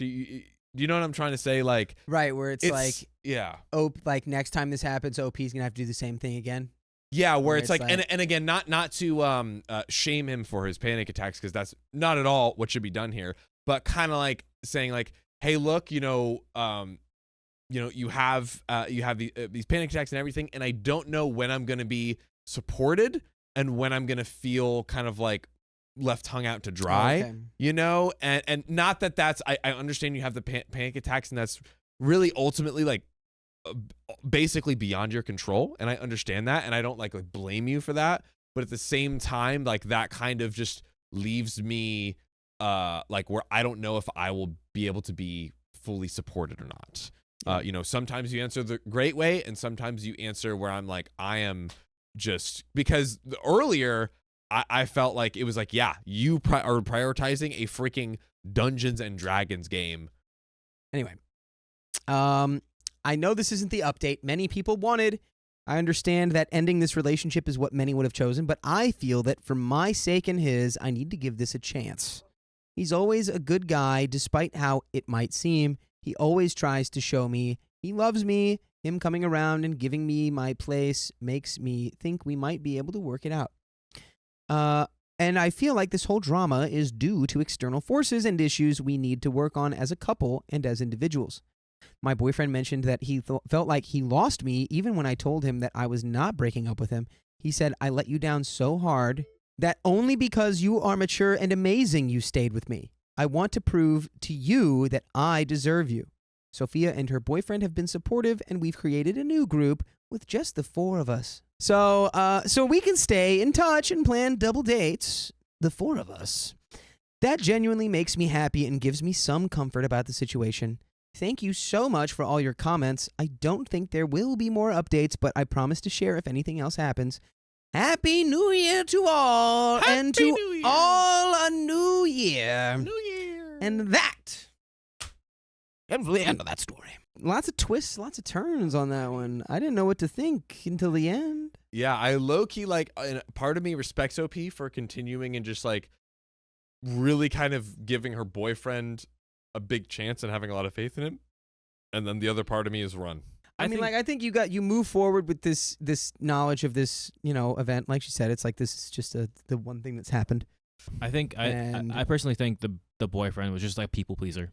You know what I'm trying to say? Like, right, where it's like, yeah, like next time this happens, OP's gonna have to do the same thing again. Yeah, where it's like, and again, not to shame him for his panic attacks, because that's not at all what should be done here, but kind of like saying like, hey, look, you have these panic attacks and everything, and I don't know when I'm gonna be supported and when I'm gonna feel kind of like left hung out to dry, Okay. you know, and not that that's, I understand you have the panic attacks and that's really ultimately like basically beyond your control. And I understand that. And I don't like blame you for that. But at the same time, like that kind of just leaves me like where I don't know if I will be able to be fully supported or not. You know, sometimes you answer the great way and sometimes you answer where I'm like, I am just, because earlier I felt like it was like, yeah, you are prioritizing a freaking Dungeons and Dragons game. Anyway, I know this isn't the update many people wanted. I understand that ending this relationship is what many would have chosen, but I feel that for my sake and his, I need to give this a chance. He's always a good guy, despite how it might seem. He always tries to show me he loves me. Him coming around and giving me my place makes me think we might be able to work it out. And I feel like this whole drama is due to external forces and issues we need to work on as a couple and as individuals. My boyfriend mentioned that he felt like he lost me even when I told him that I was not breaking up with him. He said, I let you down so hard that only because you are mature and amazing you stayed with me. I want to prove to you that I deserve you. Sophia and her boyfriend have been supportive, and we've created a new group with just the 4 of us. So we can stay in touch and plan double dates, the 4 of us. That genuinely makes me happy and gives me some comfort about the situation. Thank you so much for all your comments. I don't think there will be more updates, but I promise to share if anything else happens. Happy New Year to all, and to all a new year. New Year. And that is the end of that story. Lots of twists, lots of turns on that one. I didn't know what to think until the end. Yeah, I low-key, like, part of me respects OP for continuing and just, like, really kind of giving her boyfriend a big chance and having a lot of faith in him. And then the other part of me is run. I think you move forward with this knowledge of this, event. Like she said, it's like this is just the one thing that's happened. I think I personally think the boyfriend was just like people pleaser.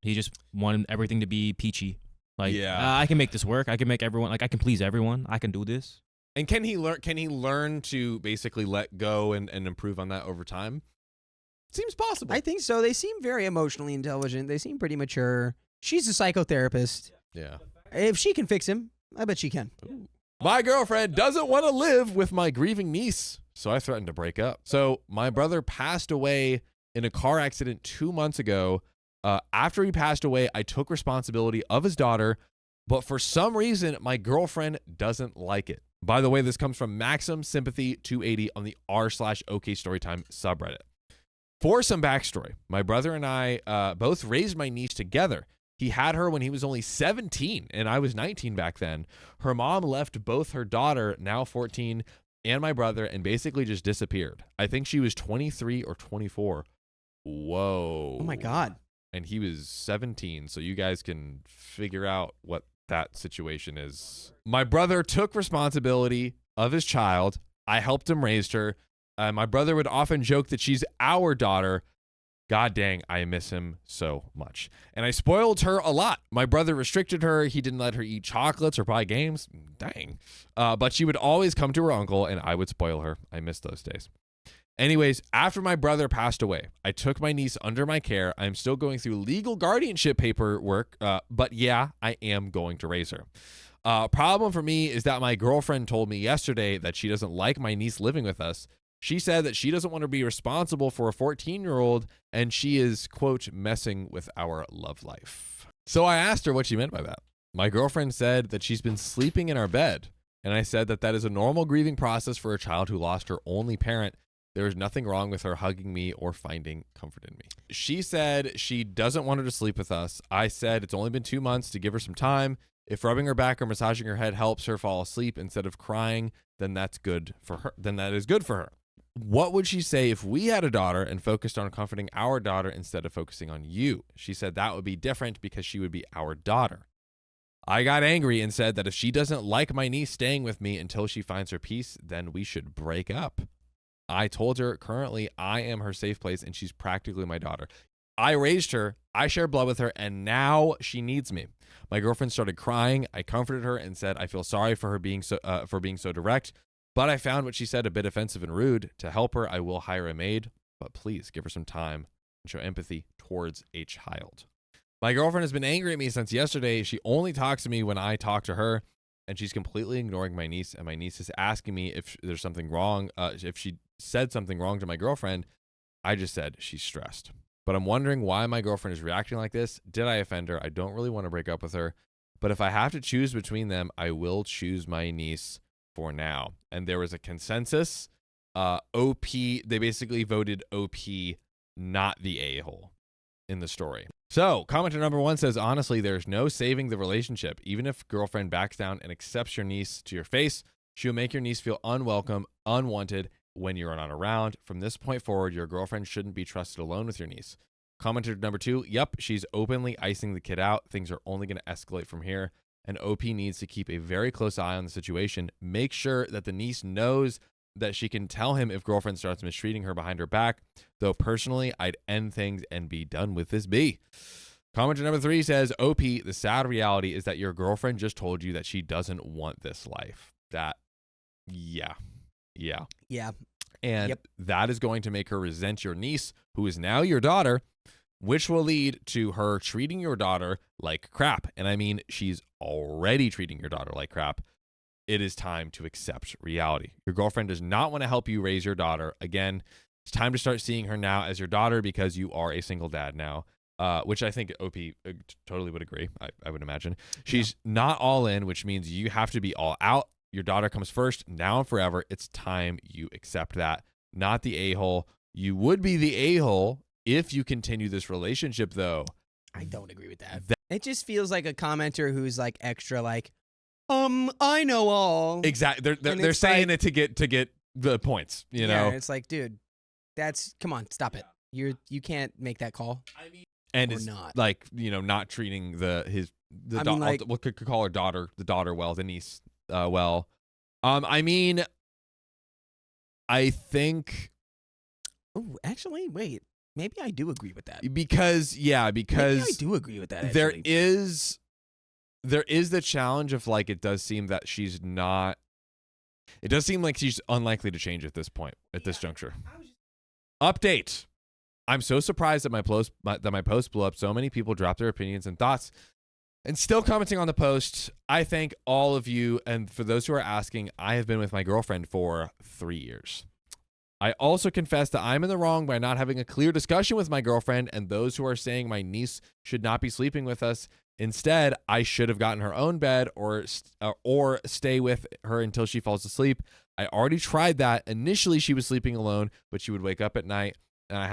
He just wanted everything to be peachy. Like, I can make this work. I can make everyone, like, I can please everyone. I can do this. And can he learn to basically let go and improve on that over time? Seems possible. I think so. They seem very emotionally intelligent. They seem pretty mature. She's a psychotherapist. Yeah. If she can fix him, I bet she can. Ooh. My girlfriend doesn't want to live with my grieving niece, so I threatened to break up. So my brother passed away in a car accident 2 months ago. After he passed away, I took responsibility of his daughter, but for some reason, my girlfriend doesn't like it. By the way, this comes from Maxim Sympathy 280 on the r/OK Storytime subreddit. For some backstory, my brother and I both raised my niece together. He had her when he was only 17, and I was 19 back then. Her mom left both her daughter, now 14, and my brother, and basically just disappeared. I think she was 23 or 24. Whoa. Oh, my God. And he was 17, so you guys can figure out what that situation is. My brother took responsibility of his child. I helped him raise her. My brother would often joke that she's our daughter. God dang, I miss him so much. And I spoiled her a lot. My brother restricted her. He didn't let her eat chocolates or buy games. Dang. But she would always come to her uncle, and I would spoil her. I miss those days. Anyways, after my brother passed away, I took my niece under my care. I'm still going through legal guardianship paperwork, but yeah, I am going to raise her. Problem for me is that my girlfriend told me yesterday that she doesn't like my niece living with us. She said that she doesn't want to be responsible for a 14-year-old, and she is, quote, messing with our love life. So I asked her what she meant by that. My girlfriend said that she's been sleeping in our bed, and I said that that is a normal grieving process for a child who lost her only parent. There is nothing wrong with her hugging me or finding comfort in me. She said she doesn't want her to sleep with us. I said it's only been 2 months to give her some time. If rubbing her back or massaging her head helps her fall asleep instead of crying, then that's good for her. Then that is good for her. What would she say if we had a daughter and focused on comforting our daughter instead of focusing on you? She said that would be different because she would be our daughter. I got angry and said that if she doesn't like my niece staying with me until she finds her peace, then we should break up. I told her currently I am her safe place and she's practically my daughter. I raised her, I share blood with her, and now she needs me. My girlfriend started crying. I comforted her and said I feel sorry for her being so direct, but I found what she said a bit offensive and rude. To help her, I will hire a maid. but please give her some time and show empathy towards a child. My girlfriend has been angry at me since yesterday. She only talks to me when I talk to her, and she's completely ignoring my niece, and my niece is asking me if there's something wrong, if she said something wrong to my girlfriend. I just said she's stressed. But I'm wondering why my girlfriend is reacting like this. Did I offend her? I don't really want to break up with her. But if I have to choose between them, I will choose my niece for now. And there was a consensus. OP, they basically voted OP, not the a-hole in the story. So commenter number 1 says, honestly, there's no saving the relationship. Even if girlfriend backs down and accepts your niece to your face, she'll make your niece feel unwelcome, unwanted when you're not around. From this point forward, your girlfriend shouldn't be trusted alone with your niece. Commenter number 2, yep, she's openly icing the kid out. Things are only going to escalate from here. And OP needs to keep a very close eye on the situation. Make sure that the niece knows that she can tell him if girlfriend starts mistreating her behind her back. Though personally, I'd end things and be done with this B. Commenter number 3 says, OP, the sad reality is that your girlfriend just told you that she doesn't want this life. Yeah. And that is going to make her resent your niece, who is now your daughter, which will lead to her treating your daughter like crap. And I mean, she's already treating your daughter like crap. It is time to accept reality. Your girlfriend does not want to help you raise your daughter. Again, it's time to start seeing her now as your daughter because you are a single dad now, which I think OP totally would agree. I would imagine. She's not all in, which means you have to be all out. Your daughter comes first, now and forever. It's time you accept that, not the a-hole. You would be the a-hole if you continue this relationship, though. I don't agree with that. It just feels like a commenter who's like extra like, I know all. Exactly. They're saying it to get the points, you know? It's like, dude, come on, stop it. You can't make that call. I mean, and it's not like, not treating what could call her daughter, the niece, well. I mean, I think. Oh, actually, wait. Maybe I do agree with that. Because maybe I do agree with that. Actually. There is the challenge of like, it does seem that she's not. It does seem like she's unlikely to change at this point, at this juncture. Update. I'm so surprised that my post blew up. So many people dropped their opinions and thoughts and still commenting on the post. I thank all of you. And for those who are asking, I have been with my girlfriend for 3 years. I also confess that I'm in the wrong by not having a clear discussion with my girlfriend, and those who are saying my niece should not be sleeping with us. Instead, I should have gotten her own bed or stay with her until she falls asleep. I already tried that. Initially, she was sleeping alone, but she would wake up at night, and I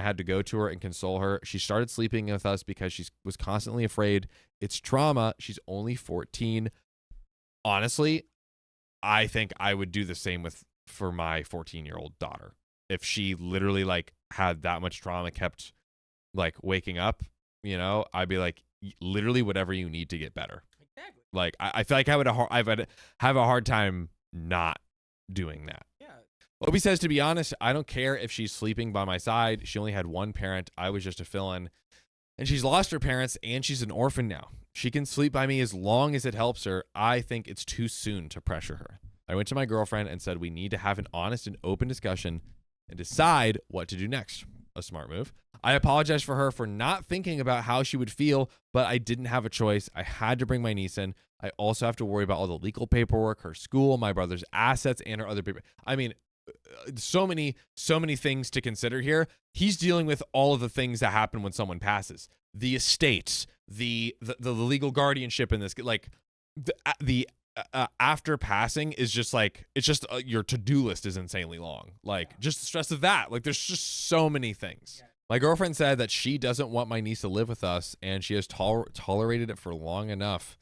had to go to her and console her. She started sleeping with us because she was constantly afraid. It's trauma. She's only 14. Honestly, I think I would do the same for my 14-year-old daughter. If she literally like had that much trauma, kept like waking up, I'd be like, literally whatever you need to get better. Exactly. Like I feel like I would have a hard time not doing that. Yeah. Obi says, to be honest, I don't care if she's sleeping by my side. She only had one parent. I was just a fill-in. And she's lost her parents, and she's an orphan now. She can sleep by me as long as it helps her. I think it's too soon to pressure her. I went to my girlfriend and said we need to have an honest and open discussion and decide what to do next. A smart move. I apologize for her for not thinking about how she would feel, but I didn't have a choice. I had to bring my niece in. I also have to worry about all the legal paperwork, her school, my brother's assets, and her other people. I mean, so many things to consider here. He's dealing with all of the things that happen when someone passes. The estates, the legal guardianship in this, like the after passing is just like, it's just your to-do list is insanely long. Like just the stress of that. Like there's just so many things. My girlfriend said that she doesn't want my niece to live with us, and she has tolerated it for long enough.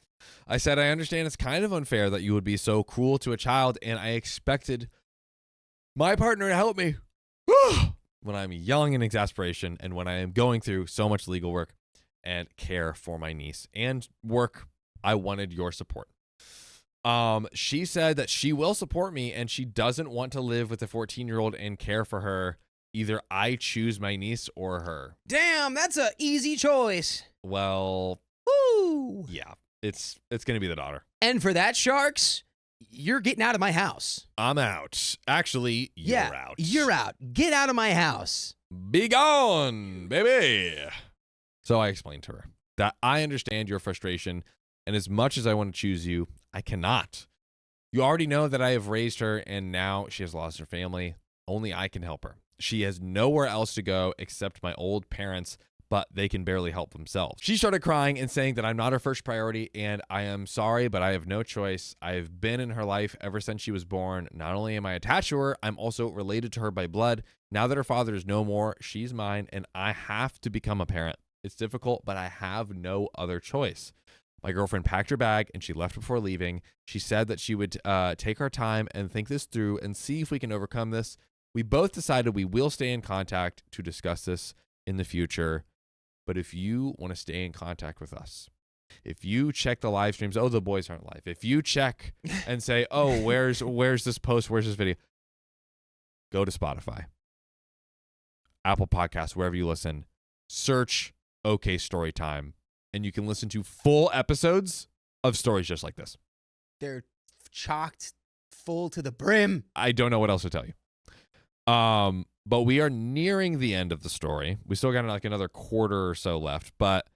I said, I understand it's kind of unfair that you would be so cruel to a child, and I expected my partner to help me when I'm yelling in exasperation and when I am going through so much legal work and care for my niece and work. I wanted your support. She said that she will support me, and she doesn't want to live with a 14-year-old and care for her. Either I choose my niece or her. Damn, that's an easy choice. Well, woo. Yeah, it's going to be the daughter. And for that, Sharks, you're getting out of my house. I'm out. Actually, you're out. You're out. Get out of my house. Be gone, baby. So I explained to her that I understand your frustration, and as much as I want to choose you, I cannot. You already know that I have raised her, and now she has lost her family. Only I can help her. She has nowhere else to go except my old parents, but they can barely help themselves. She started crying and saying that I'm not her first priority, and I am sorry, but I have no choice. I have been in her life ever since she was born. Not only am I attached to her, I'm also related to her by blood. Now that her father is no more, she's mine, and I have to become a parent. It's difficult, but I have no other choice. My girlfriend packed her bag, and she left before leaving. She said that she would take her time and think this through and see if we can overcome this. We both decided we will stay in contact to discuss this in the future. But if you want to stay in contact with us, if you check the live streams, the boys aren't live. If you check and say, where's this post? Where's this video? Go to Spotify, Apple Podcasts, wherever you listen, search OK Storytime, and you can listen to full episodes of stories just like this. They're chocked full to the brim. I don't know what else to tell you. But we are nearing the end of the story. We still got like another quarter or so left, but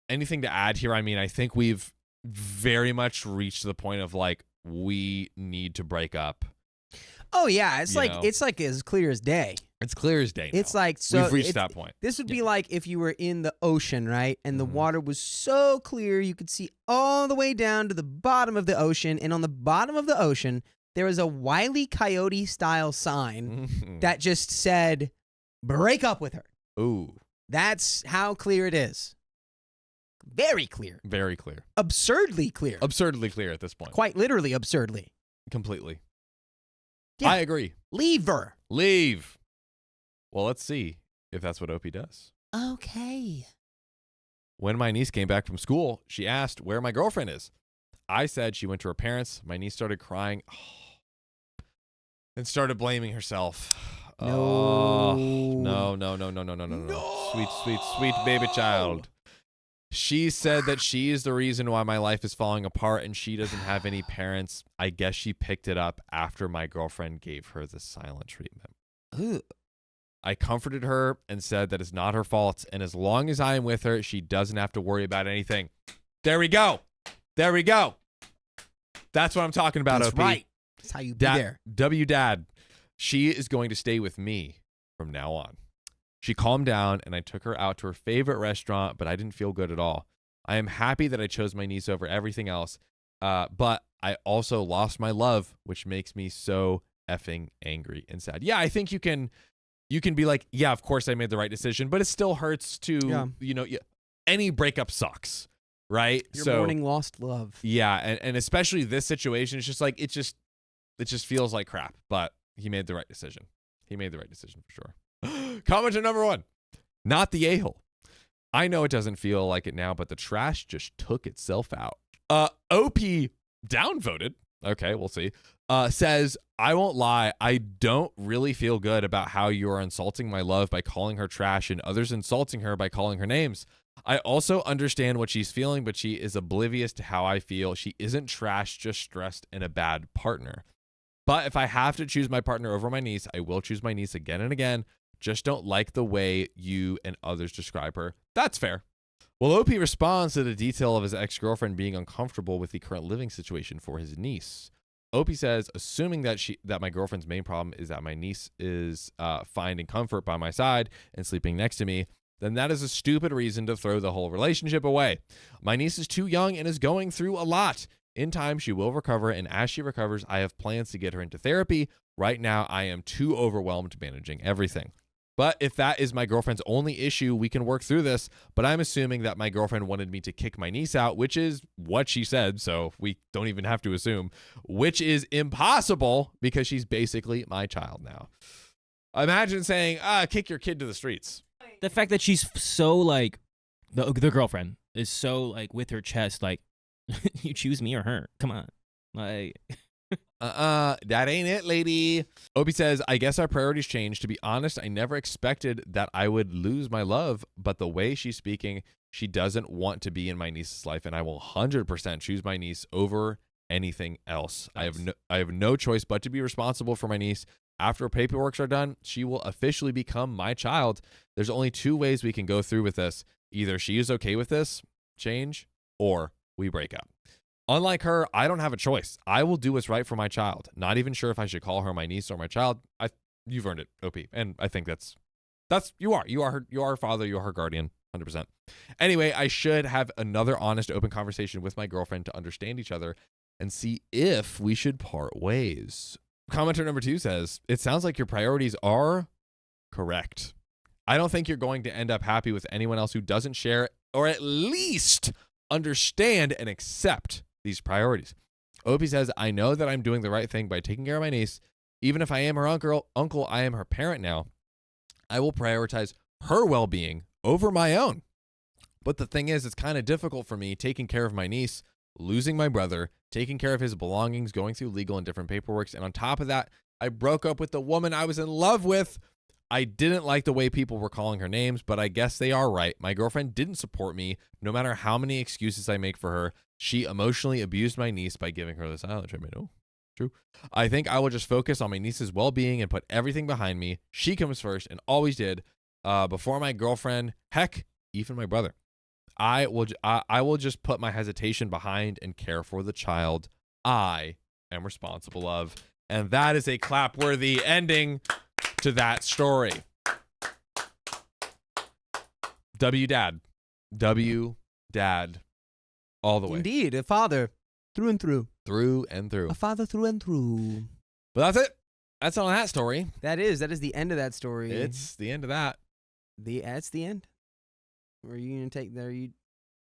anything to add here? I mean, I think we've very much reached the point of like, we need to break up. Oh yeah. It's like as clear as day. It's clear as day now. It's like, so we've reached that point. This would be like if you were in the ocean, right? And the water was so clear, you could see all the way down to the bottom of the ocean. And on the bottom of the ocean, there was a Wile E. Coyote style sign that just said, break up with her. Ooh. That's how clear it is. Very clear. Very clear. Absurdly clear. Absurdly clear at this point. Quite literally absurdly. Completely. Yeah. I agree. Leave her. Leave. Well, let's see if that's what Opie does. Okay. When my niece came back from school, she asked where my girlfriend is. I said she went to her parents. My niece started crying and started blaming herself. No. No. Sweet baby child. She said that she is the reason why my life is falling apart and she doesn't have any parents. I guess she picked it up after my girlfriend gave her the silent treatment. Ooh. I comforted her and said that it's not her fault, and as long as I am with her, she doesn't have to worry about anything. There we go. There we go. That's what I'm talking about, That's OP. right. That's how you be there. Dad. She is going to stay with me from now on. She calmed down, and I took her out to her favorite restaurant, but I didn't feel good at all. I am happy that I chose my niece over everything else, but I also lost my love, which makes me so effing angry and sad. Yeah, I think you can be like, yeah, of course I made the right decision, but it still hurts to, any breakup sucks, right? You're mourning lost love. Yeah, and especially this situation, it's just like, it just feels like crap, but he made the right decision. He made the right decision for sure. Commenter number 1, not the a-hole. I know it doesn't feel like it now, but the trash just took itself out. OP downvoted. Okay, we'll see. Says, I won't lie, I don't really feel good about how you are insulting my love by calling her trash and others insulting her by calling her names. I also understand what she's feeling, but she is oblivious to how I feel. She isn't trash, just stressed and a bad partner. But if I have to choose my partner over my niece, I will choose my niece again and again. Just don't like the way you and others describe her. That's fair. Well, OP responds to the detail of his ex-girlfriend being uncomfortable with the current living situation for his niece. OP says, assuming that my girlfriend's main problem is that my niece is finding comfort by my side and sleeping next to me, then that is a stupid reason to throw the whole relationship away. My niece is too young and is going through a lot. In time, she will recover, and as she recovers, I have plans to get her into therapy. Right now, I am too overwhelmed managing everything. But if that is my girlfriend's only issue, we can work through this. But I'm assuming that my girlfriend wanted me to kick my niece out, which is what she said, so we don't even have to assume, which is impossible because she's basically my child now. Imagine saying, kick your kid to the streets. The fact that she's so like, the girlfriend is so like with her chest, like, you choose me or her. Come on. Like... that ain't it, lady. Opie says, I guess our priorities changed. To be honest, I never expected that I would lose my love, but the way she's speaking, she doesn't want to be in my niece's life, and I will 100% choose my niece over anything else. Nice. I have no choice but to be responsible for my niece. After paperworks are done, she will officially become my child. There's only 2 ways we can go through with this. Either she is okay with this change or we break up. Unlike her, I don't have a choice. I will do what's right for my child. Not even sure if I should call her my niece or my child. You've earned it, OP. And I think that's you are her father, you are her guardian, 100%. Anyway, I should have another honest, open conversation with my girlfriend to understand each other and see if we should part ways. Commenter number 2 says, it sounds like your priorities are correct. I don't think you're going to end up happy with anyone else who doesn't share or at least understand and accept these priorities. Opie says, I know that I'm doing the right thing by taking care of my niece. Even if I am her uncle, I am her parent now. I will prioritize her well-being over my own. But the thing is, it's kind of difficult for me taking care of my niece, losing my brother, taking care of his belongings, going through legal and different paperwork. And on top of that, I broke up with the woman I was in love with. I didn't like the way people were calling her names, but I guess they are right. My girlfriend didn't support me, no matter how many excuses I make for her. She emotionally abused my niece by giving her the silent treatment. Oh, true. I think I will just focus on my niece's well-being and put everything behind me. She comes first and always did. Before my girlfriend, heck, even my brother. I will just put my hesitation behind and care for the child I am responsible of. And that is a clap-worthy ending to that story. W-Dad. W-Dad. All the way. Indeed, a father through and through. Through and through. A father through and through. But that's it. That's all on that story. That is the end of that story. It's the end of that. That's the end. Are you gonna take there? You